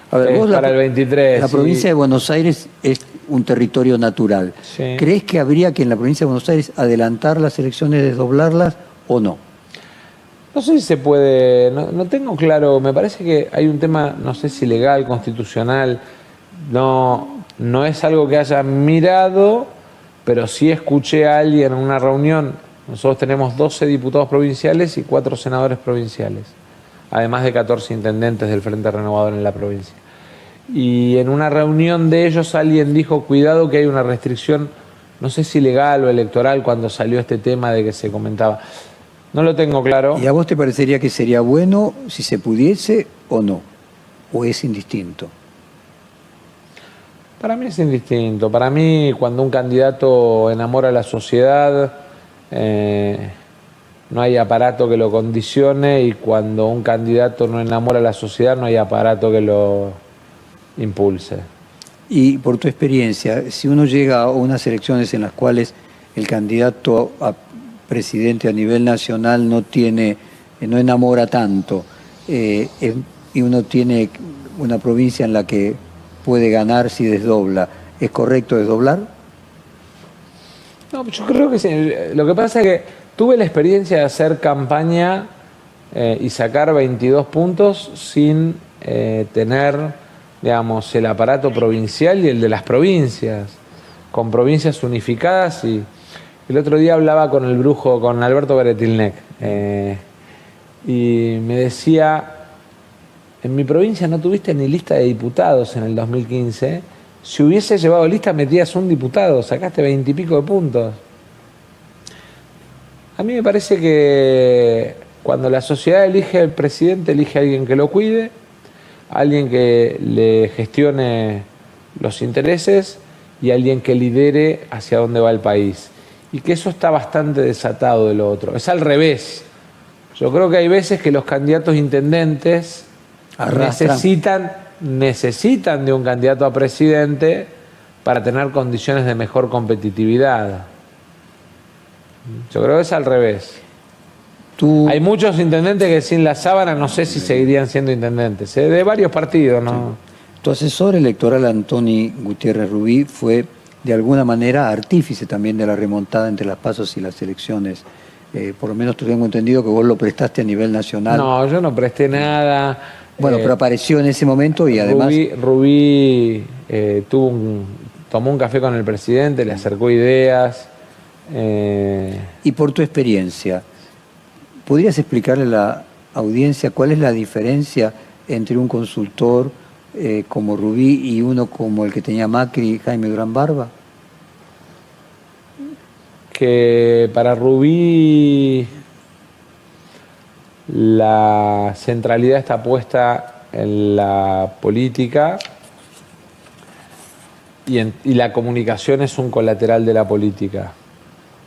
A ver, vos para el 23. La provincia de Buenos Aires es un territorio natural. Sí. ¿Crees que habría que en la provincia de Buenos Aires adelantar las elecciones, desdoblarlas o no? No sé si se puede, no tengo claro, me parece que hay un tema, no sé si legal, constitucional, no es algo que haya mirado, pero sí escuché a alguien en una reunión Nosotros tenemos 12 diputados provinciales y 4 senadores provinciales, además de 14 intendentes del Frente Renovador en la provincia. Y en una reunión de ellos alguien dijo, cuidado que hay una restricción, no sé si legal o electoral, cuando salió este tema de que se comentaba. No lo tengo claro. ¿Y a vos te parecería que sería bueno si se pudiese o no? ¿O es indistinto? Para mí es indistinto. Para mí, cuando un candidato enamora a la sociedad, no hay aparato que lo condicione, y cuando un candidato no enamora a la sociedad, no hay aparato que lo impulse. Y por tu experiencia, si uno llega a unas elecciones en las cuales el candidato a presidente a nivel nacional no enamora tanto, y uno tiene una provincia en la que puede ganar si desdobla, ¿es correcto desdoblar? No, yo creo que sí. Lo que pasa es que tuve la experiencia de hacer campaña y sacar 22 puntos sin tener, digamos, el aparato provincial y el de las provincias, con provincias unificadas. Y el otro día hablaba con el brujo, con Alberto Beretilnec, y me decía, en mi provincia no tuviste ni lista de diputados en el 2015. Si hubiese llevado lista, metías un diputado, sacaste 20 y pico de puntos. A mí me parece que cuando la sociedad elige al presidente, elige a alguien que lo cuide, alguien que le gestione los intereses y alguien que lidere hacia dónde va el país. Y que eso está bastante desatado de lo otro. Es al revés. Yo creo que hay veces que los candidatos intendentes necesitan de un candidato a presidente para tener condiciones de mejor competitividad. Yo creo que es al revés. Hay muchos intendentes que sin la sábana no sé si seguirían siendo intendentes, de varios partidos, ¿no? Sí. Tu asesor electoral, Antoni Gutiérrez Rubí, fue de alguna manera artífice también de la remontada entre las pasos y las elecciones. Por lo menos tengo entendido que vos lo prestaste a nivel nacional. No, yo no presté nada. Bueno, pero apareció en ese momento y además... Rubí tomó un café con el presidente, le acercó ideas. Y por tu experiencia, ¿podrías explicarle a la audiencia cuál es la diferencia entre un consultor como Rubí y uno como el que tenía Macri, Jaime Durán Barba? Que para Rubí la centralidad está puesta en la política y la comunicación es un colateral de la política.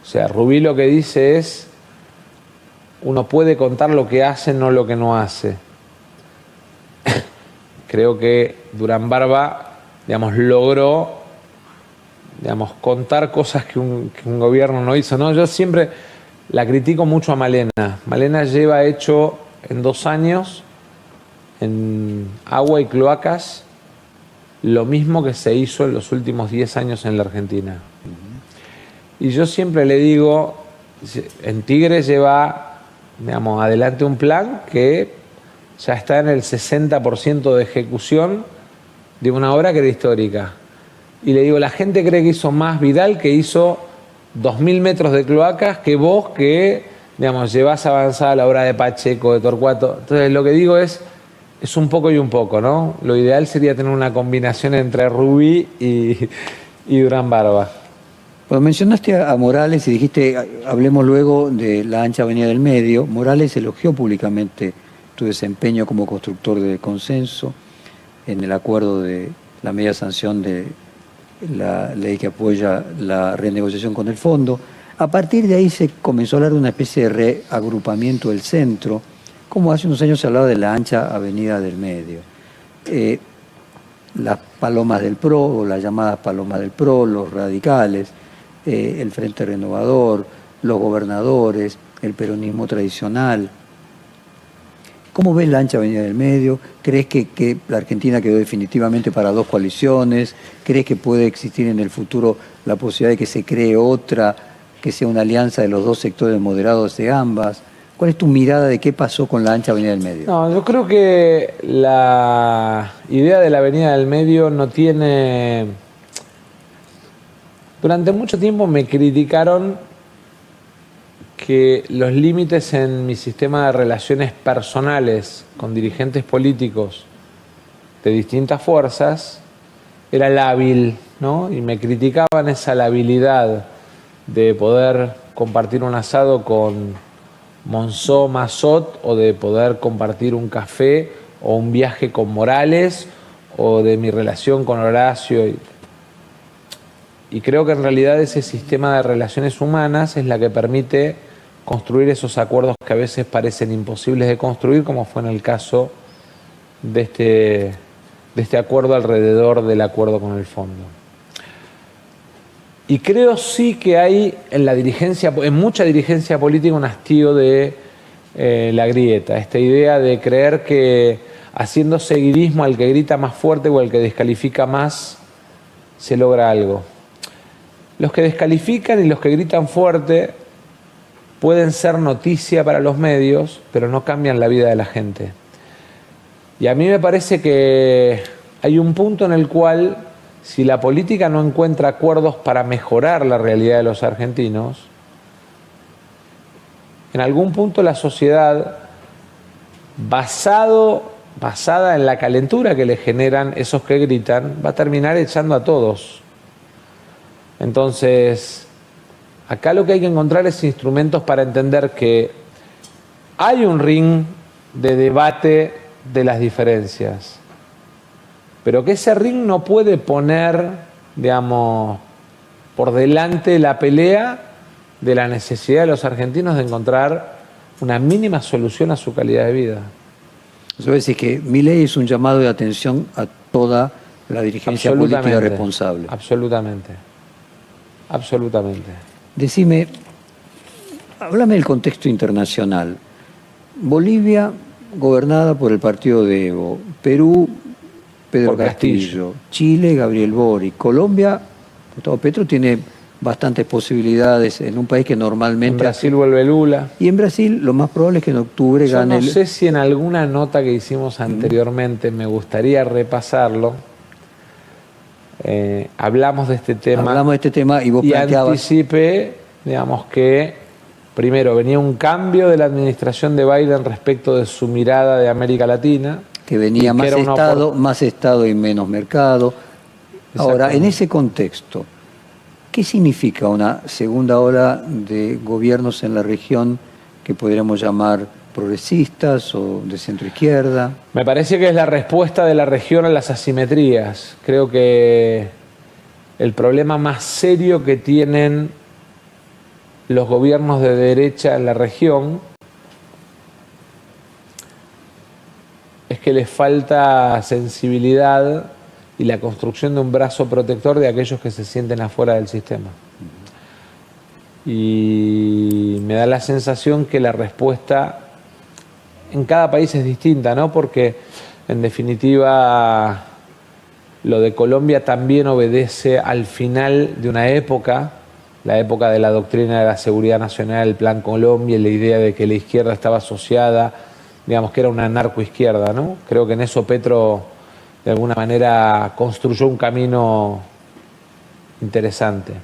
O sea, Rubí lo que dice es, uno puede contar lo que hace, no lo que no hace. Creo que Durán Barba, digamos, logró, digamos, contar cosas que un gobierno no hizo, ¿no? Yo siempre la critico mucho a Malena. Malena lleva hecho en 2 años, en agua y cloacas, lo mismo que se hizo en los últimos 10 años en la Argentina. Y yo siempre le digo, en Tigre lleva, digamos, adelante un plan que ya está en el 60% de ejecución de una obra que era histórica. Y le digo, la gente cree que hizo más Vidal, que hizo 2.000 metros de cloacas, que vos que, digamos, llevás avanzada la obra de Pacheco, de Torcuato. Entonces lo que digo es un poco y un poco, ¿no? Lo ideal sería tener una combinación entre Rubí y Durán Barba. Bueno, mencionaste a Morales y dijiste, hablemos luego de la ancha avenida del medio. Morales elogió públicamente tu desempeño como constructor de consenso en el acuerdo de la media sanción de la ley que apoya la renegociación con el fondo. A partir de ahí se comenzó a hablar de una especie de reagrupamiento del centro, como hace unos años se hablaba de la ancha avenida del medio. Las palomas del PRO, o las llamadas palomas del PRO, los radicales, el Frente Renovador, los gobernadores, el peronismo tradicional. ¿Cómo ves la ancha avenida del medio? ¿Crees que la Argentina quedó definitivamente para 2 coaliciones? ¿Crees que puede existir en el futuro la posibilidad de que se cree otra, que sea una alianza de los 2 sectores moderados de ambas? ¿Cuál es tu mirada de qué pasó con la ancha avenida del medio? No, yo creo que la idea de la avenida del medio no tiene... Durante mucho tiempo me criticaron que los límites en mi sistema de relaciones personales con dirigentes políticos de distintas fuerzas era lábil, ¿no? Y me criticaban esa labilidad de poder compartir un asado con Monzó Massot, o de poder compartir un café o un viaje con Morales, o de mi relación con Horacio. Y creo que en realidad ese sistema de relaciones humanas es la que permite construir esos acuerdos que a veces parecen imposibles de construir, como fue en el caso de este acuerdo alrededor del acuerdo con el fondo. Y creo sí que hay en la dirigencia, en mucha dirigencia política, un hastío de la grieta, esta idea de creer que haciendo seguidismo al que grita más fuerte o al que descalifica más se logra algo. Los que descalifican y los que gritan fuerte pueden ser noticia para los medios, pero no cambian la vida de la gente. Y a mí me parece que hay un punto en el cual, si la política no encuentra acuerdos para mejorar la realidad de los argentinos, en algún punto la sociedad, basada en la calentura que le generan esos que gritan, va a terminar echando a todos. Entonces, acá lo que hay que encontrar es instrumentos para entender que hay un ring de debate de las diferencias, pero que ese ring no puede poner, digamos, por delante la pelea de la necesidad de los argentinos de encontrar una mínima solución a su calidad de vida. Eso es decir, que Milei es un llamado de atención a toda la dirigencia política responsable. Absolutamente. Absolutamente. Decime, háblame del contexto internacional. Bolivia, gobernada por el partido de Evo. Perú, Pedro Castillo. Chile, Gabriel Boric. Colombia, Gustavo Petro tiene bastantes posibilidades en un país que normalmente... En Brasil vuelve Lula. Y en Brasil lo más probable es que en octubre gane... Yo no sé si en alguna nota que hicimos anteriormente, me gustaría repasarlo, hablamos de este tema. Hablamos de este tema y vos planteabas... anticipé, digamos, que primero venía un cambio de la administración de Biden respecto de su mirada de América Latina. Que venía más Estado y menos mercado. Ahora, en ese contexto, ¿qué significa una segunda ola de gobiernos en la región que podríamos llamar progresistas o de centroizquierda? Me parece que es la respuesta de la región a las asimetrías. Creo que el problema más serio que tienen los gobiernos de derecha en la región es que les falta sensibilidad y la construcción de un brazo protector de aquellos que se sienten afuera del sistema. Y me da la sensación que la respuesta en cada país es distinta, ¿no? Porque en definitiva lo de Colombia también obedece al final de una época, la época de la doctrina de la seguridad nacional, el Plan Colombia, y la idea de que la izquierda estaba asociada, digamos que era una narcoizquierda, ¿no? Creo que en eso Petro de alguna manera construyó un camino interesante.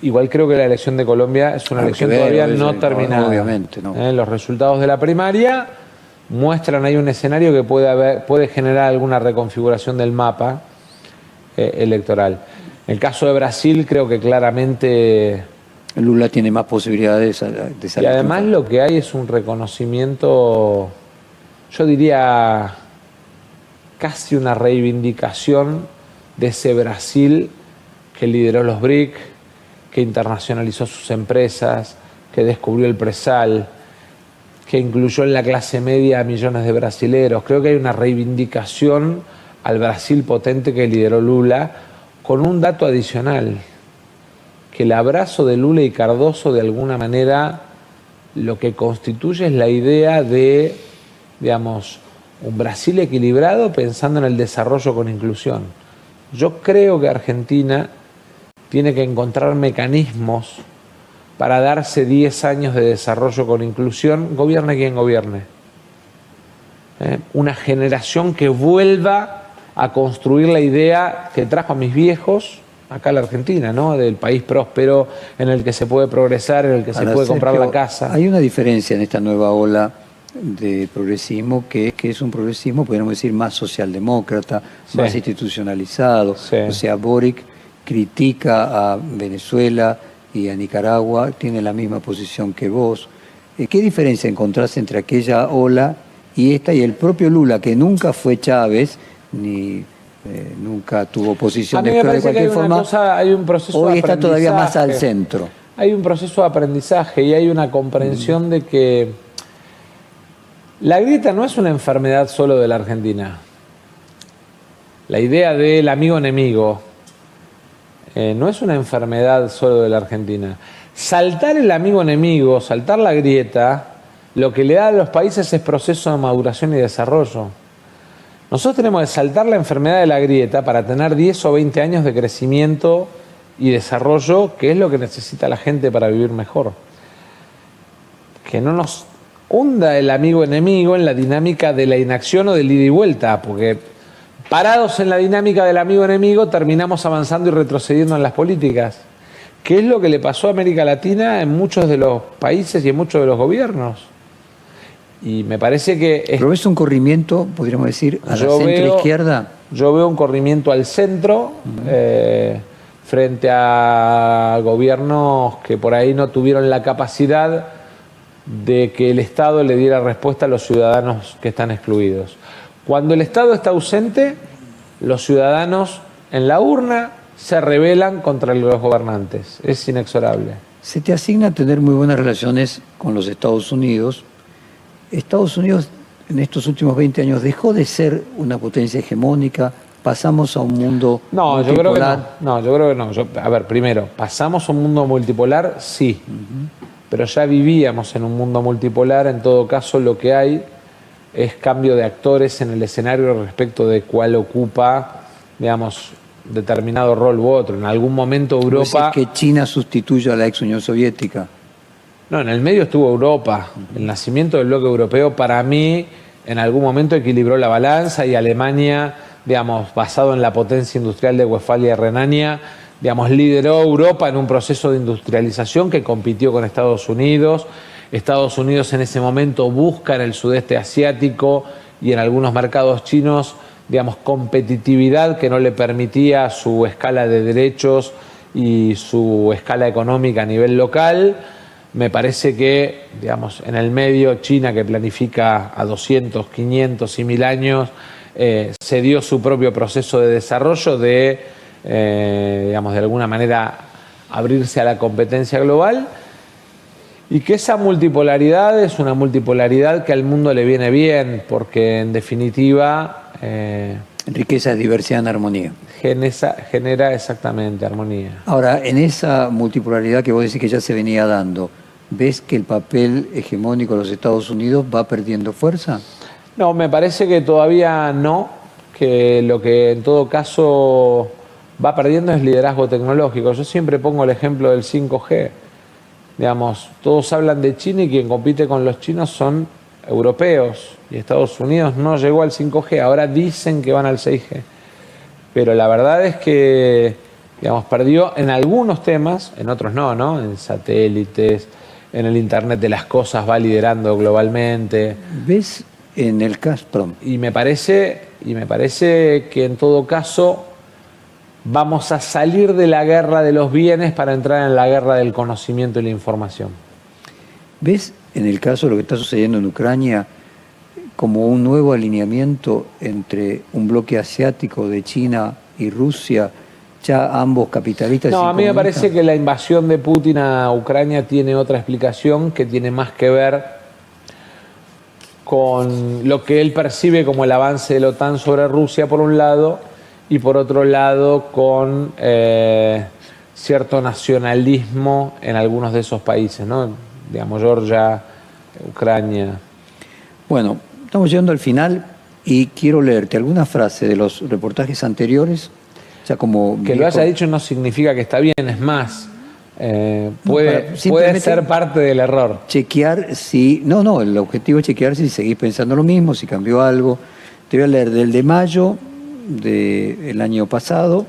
Igual creo que la elección de Colombia es una elección todavía no terminada. Obviamente, no. Los resultados de la primaria muestran ahí un escenario que puede generar alguna reconfiguración del mapa electoral. En el caso de Brasil creo que claramente Lula tiene más posibilidades de salir. Y además lo que hay es un reconocimiento, yo diría casi una reivindicación de ese Brasil que lideró los BRIC, que internacionalizó sus empresas, que descubrió el presal, que incluyó en la clase media a millones de brasileros. Creo que hay una reivindicación al Brasil potente que lideró Lula, con un dato adicional, que el abrazo de Lula y Cardoso de alguna manera lo que constituye es la idea de, digamos, un Brasil equilibrado pensando en el desarrollo con inclusión. Yo creo que Argentina tiene que encontrar mecanismos para darse 10 años de desarrollo con inclusión, gobierne quien gobierne. Una generación que vuelva a construir la idea que trajo a mis viejos acá la Argentina, ¿no? Del país próspero en el que se puede progresar, en el que se puede comprar la casa. Hay una diferencia en esta nueva ola de progresismo que es un progresismo, podríamos decir, más socialdemócrata, más institucionalizado. O sea, Boric critica a Venezuela y a Nicaragua, tiene la misma posición que vos. ¿Qué diferencia encontrás entre aquella ola y esta, y el propio Lula, que nunca fue Chávez, ni nunca tuvo posiciones, pero de cualquier forma hay un proceso hoy de está todavía más al centro? Hay un proceso de aprendizaje y hay una comprensión de que la grieta no es una enfermedad solo de la Argentina. La idea del amigo-enemigo no es una enfermedad solo de la Argentina. Saltar el amigo-enemigo, saltar la grieta, lo que le da a los países es proceso de maduración y desarrollo. Nosotros tenemos que saltar la enfermedad de la grieta para tener 10 o 20 años de crecimiento y desarrollo, que es lo que necesita la gente para vivir mejor. Que no nos hunda el amigo-enemigo en la dinámica de la inacción o del ida y vuelta, porque parados en la dinámica del amigo-enemigo terminamos avanzando y retrocediendo en las políticas, que es lo que le pasó a América Latina en muchos de los países y en muchos de los gobiernos. Y me parece que... ¿Pero ves un corrimiento, podríamos decir, a la centro-izquierda? Yo veo un corrimiento al centro, frente a gobiernos que por ahí no tuvieron la capacidad de que el Estado le diera respuesta a los ciudadanos que están excluidos. Cuando el Estado está ausente, los ciudadanos en la urna se rebelan contra los gobernantes. Es inexorable. Se te asigna tener muy buenas relaciones con los Estados Unidos. Estados Unidos en estos últimos 20 años dejó de ser una potencia hegemónica, pasamos a un mundo multipolar. Yo creo que no. Yo creo que no. A ver, primero, ¿pasamos a un mundo multipolar? Sí. Pero ya vivíamos en un mundo multipolar. En todo caso, lo que hay es cambio de actores en el escenario respecto de cuál ocupa, digamos, determinado rol u otro. En algún momento Europa... ¿Que China sustituya a la ex Unión Soviética? No, en el medio estuvo Europa. El nacimiento del bloque europeo, para mí, en algún momento equilibró la balanza, y Alemania, digamos, basado en la potencia industrial de Westfalia y Renania, digamos, lideró Europa en un proceso de industrialización que compitió con Estados Unidos. Estados Unidos en ese momento busca en el sudeste asiático y en algunos mercados chinos, digamos, competitividad que no le permitía su escala de derechos y su escala económica a nivel local. Me parece que, digamos, en el medio, China, que planifica a 200, 500 y 1000 años, se dio su propio proceso de desarrollo de, digamos, de alguna manera abrirse a la competencia global, y que esa multipolaridad es una multipolaridad que al mundo le viene bien, porque en definitiva... riqueza, diversidad en armonía. Genera exactamente armonía. Ahora, en esa multipolaridad que vos decís que ya se venía dando, ¿ves que el papel hegemónico de los Estados Unidos va perdiendo fuerza? No, me parece que todavía no, que lo que en todo caso va perdiendo es liderazgo tecnológico. Yo siempre pongo el ejemplo del 5G. Digamos, todos hablan de China y quien compite con los chinos son europeos, y Estados Unidos no llegó al 5G, ahora dicen que van al 6G. Pero la verdad es que, digamos, perdió en algunos temas, en otros no, ¿no? En satélites, en el Internet de las cosas va liderando globalmente. ¿Ves en el caso? Perdón. Y me parece que en todo caso vamos a salir de la guerra de los bienes para entrar en la guerra del conocimiento y la información. ¿Ves en el caso de lo que está sucediendo en Ucrania como un nuevo alineamiento entre un bloque asiático de China y Rusia, ya ambos capitalistas? No, a mí me parece que la invasión de Putin a Ucrania tiene otra explicación que tiene más que ver con lo que él percibe como el avance de la OTAN sobre Rusia por un lado, y por otro lado con cierto nacionalismo en algunos de esos países, ¿no? Digamos, Georgia, Ucrania. Bueno, estamos llegando al final y quiero leerte alguna frase de los reportajes anteriores. Ya como que lo haya dicho no significa que está bien, es más, puede ser parte del error. Chequear si... No, el objetivo es chequear si seguís pensando lo mismo, si cambió algo. Te voy a leer del de mayo del año pasado.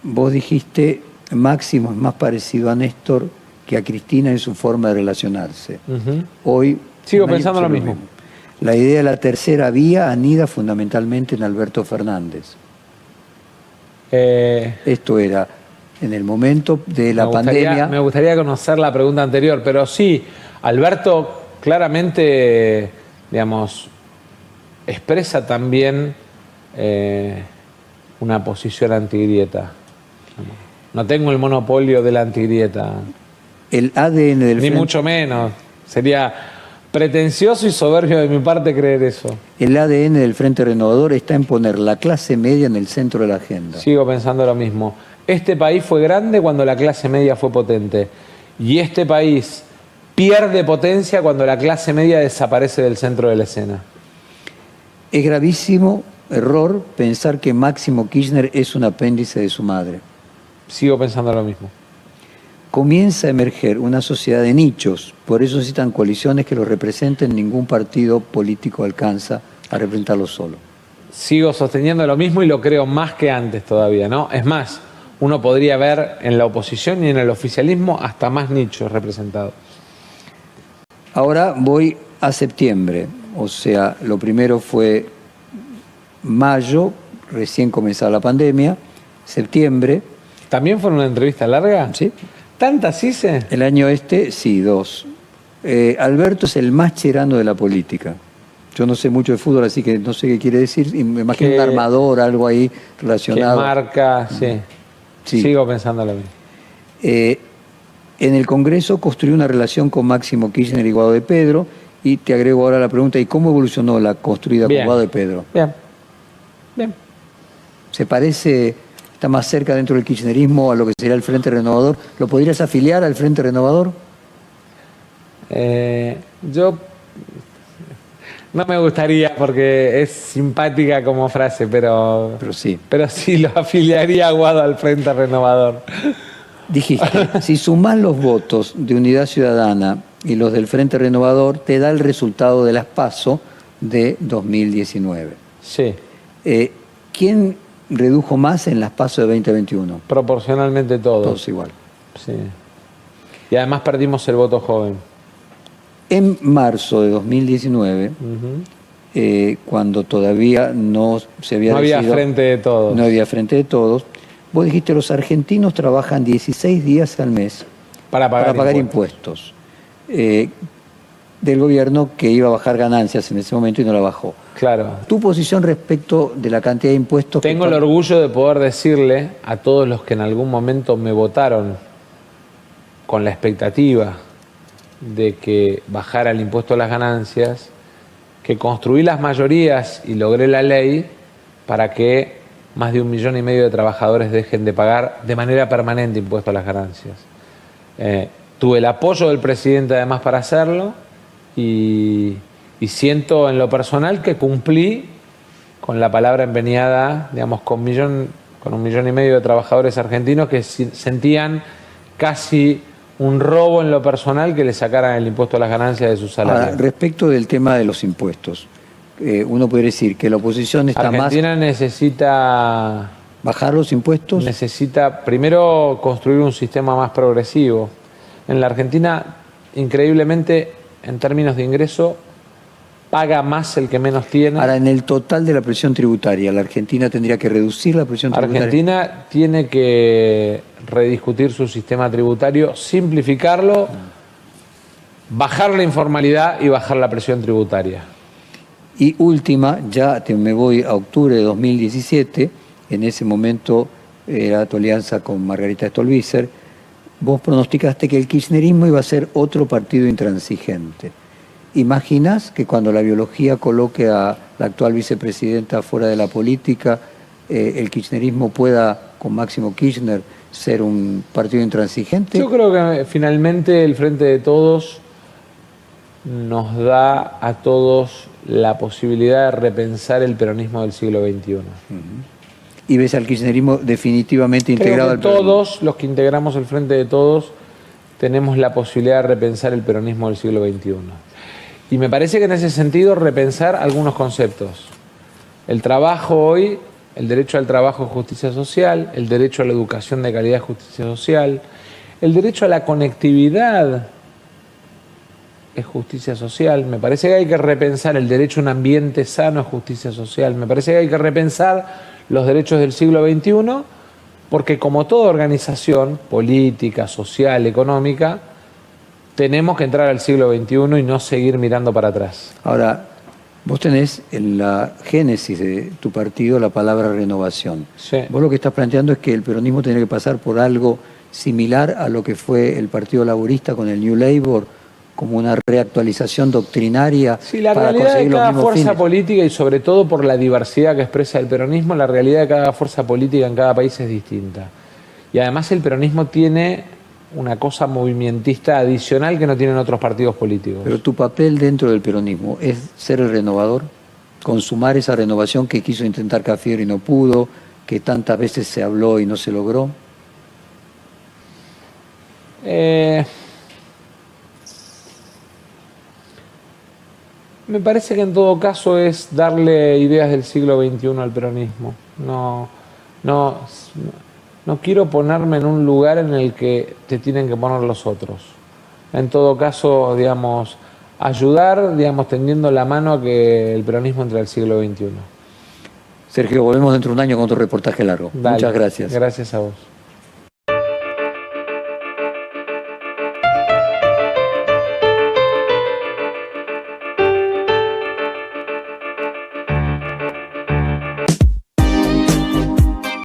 Vos dijiste, Máximo es más parecido a Néstor que a Cristina en su forma de relacionarse. Hoy sigo pensando lo mismo. La idea de la tercera vía anida fundamentalmente en Alberto Fernández. Esto era en el momento de la pandemia. Me gustaría conocer la pregunta anterior, pero sí, Alberto claramente, digamos, expresa también una posición antigrieta. No tengo el monopolio de la antigrieta. El ADN del Ni mucho menos. Sería pretencioso y soberbio de mi parte creer eso. El ADN del Frente Renovador está en poner la clase media en el centro de la agenda. Sigo pensando lo mismo. Este país fue grande cuando la clase media fue potente. Y este país pierde potencia cuando la clase media desaparece del centro de la escena. Es gravísimo error pensar que Máximo Kirchner es un apéndice de su madre. Sigo pensando lo mismo. Comienza a emerger una sociedad de nichos, por eso necesitan coaliciones que los representen, ningún partido político alcanza a representarlo solo. Sigo sosteniendo lo mismo y lo creo más que antes todavía, ¿no? Es más, uno podría ver en la oposición y en el oficialismo hasta más nichos representados. Ahora voy a septiembre, o sea, lo primero fue mayo, recién comenzaba la pandemia, septiembre. ¿También fue una entrevista larga? Sí. ¿Tantas hice? El año sí, 2. Alberto es el más cherano de la política. Yo no sé mucho de fútbol, así que no sé qué quiere decir. Me imagino un armador, algo ahí relacionado. ¿Qué marca? Sí. Sigo pensando lo mismo. En el Congreso construyó una relación con Máximo Kirchner y Guado de Pedro. Y te agrego ahora la pregunta, ¿y cómo evolucionó la construida con Guado de Pedro? Bien. ¿Se parece, está más cerca dentro del kirchnerismo a lo que sería el Frente Renovador? ¿Lo podrías afiliar al Frente Renovador? Yo no me gustaría porque es simpática como frase, pero sí lo afiliaría a Guado al Frente Renovador. Dijiste, si sumás los votos de Unidad Ciudadana y los del Frente Renovador, te da el resultado de las PASO de 2019. Sí. ¿Quién redujo más en las PASO de 2021? Proporcionalmente todos. Todos igual. Sí. Y además perdimos el voto joven. En marzo de 2019, cuando todavía no se había decidido, había Frente de Todos. No había Frente de Todos. Vos dijiste, los argentinos trabajan 16 días al mes para pagar impuestos. Del gobierno que iba a bajar ganancias en ese momento y no la bajó. Claro. ¿Tu posición respecto de la cantidad de impuestos? Tengo el orgullo de poder decirle a todos los que en algún momento me votaron con la expectativa de que bajara el impuesto a las ganancias, que construí las mayorías y logré la ley para que más de 1,5 millones de trabajadores dejen de pagar de manera permanente impuesto a las ganancias. Tuve el apoyo del presidente además para hacerlo y siento en lo personal que cumplí con la palabra empeñada, digamos, con 1,5 millones de trabajadores argentinos que sentían casi un robo en lo personal que le sacaran el impuesto a las ganancias de sus salarios. Ahora, respecto del tema de los impuestos, uno puede decir que la oposición está Argentina necesita bajar los impuestos. Necesita primero construir un sistema más progresivo. En la Argentina, increíblemente, en términos de ingreso, paga más el que menos tiene. Ahora, en el total de la presión tributaria, ¿la Argentina tendría que reducir la presión tributaria? Argentina tiene que rediscutir su sistema tributario, simplificarlo, bajar la informalidad y bajar la presión tributaria. Y última, ya me voy a octubre de 2017, en ese momento era tu alianza con Margarita Stolbizer, vos pronosticaste que el kirchnerismo iba a ser otro partido intransigente. ¿Imaginás que cuando la biología coloque a la actual vicepresidenta fuera de la política, el kirchnerismo pueda, con Máximo Kirchner, ser un partido intransigente? Yo creo que finalmente el Frente de Todos nos da a todos la posibilidad de repensar el peronismo del siglo XXI. ¿Y ves al kirchnerismo definitivamente integrado al peronismo? Todos los que integramos el Frente de Todos tenemos la posibilidad de repensar el peronismo del siglo XXI. Y me parece que en ese sentido repensar algunos conceptos. El trabajo hoy El derecho al trabajo es justicia social, el derecho a la educación de calidad es justicia social, el derecho a la conectividad es justicia social. Me parece que hay que repensar el derecho a un ambiente sano, es justicia social. Me parece que hay que repensar los derechos del siglo XXI, porque como toda organización política, social, económica, tenemos que entrar al siglo XXI y no seguir mirando para atrás. Ahora, vos tenés en la génesis de tu partido la palabra renovación. Sí. Vos lo que estás planteando es que el peronismo tiene que pasar por algo similar a lo que fue el Partido Laborista con el New Labour, como una reactualización doctrinaria. Sí, la para realidad de conseguir los cada mismos fuerza fines. política y sobre todo por la diversidad que expresa el peronismo, la realidad de cada fuerza política en cada país es distinta. Y además el peronismo tiene una cosa movimentista adicional que no tienen otros partidos políticos. Pero tu papel dentro del peronismo es ser el renovador, consumar esa renovación que quiso intentar Cafiero y no pudo, que tantas veces se habló y no se logró. Me parece que en todo caso es darle ideas del siglo XXI al peronismo. No quiero ponerme en un lugar en el que te tienen que poner los otros. En todo caso, digamos, ayudar, digamos, tendiendo la mano a que el peronismo entre al siglo XXI. Sergio, volvemos dentro de un año con otro reportaje largo. Dale. Muchas gracias. Gracias a vos.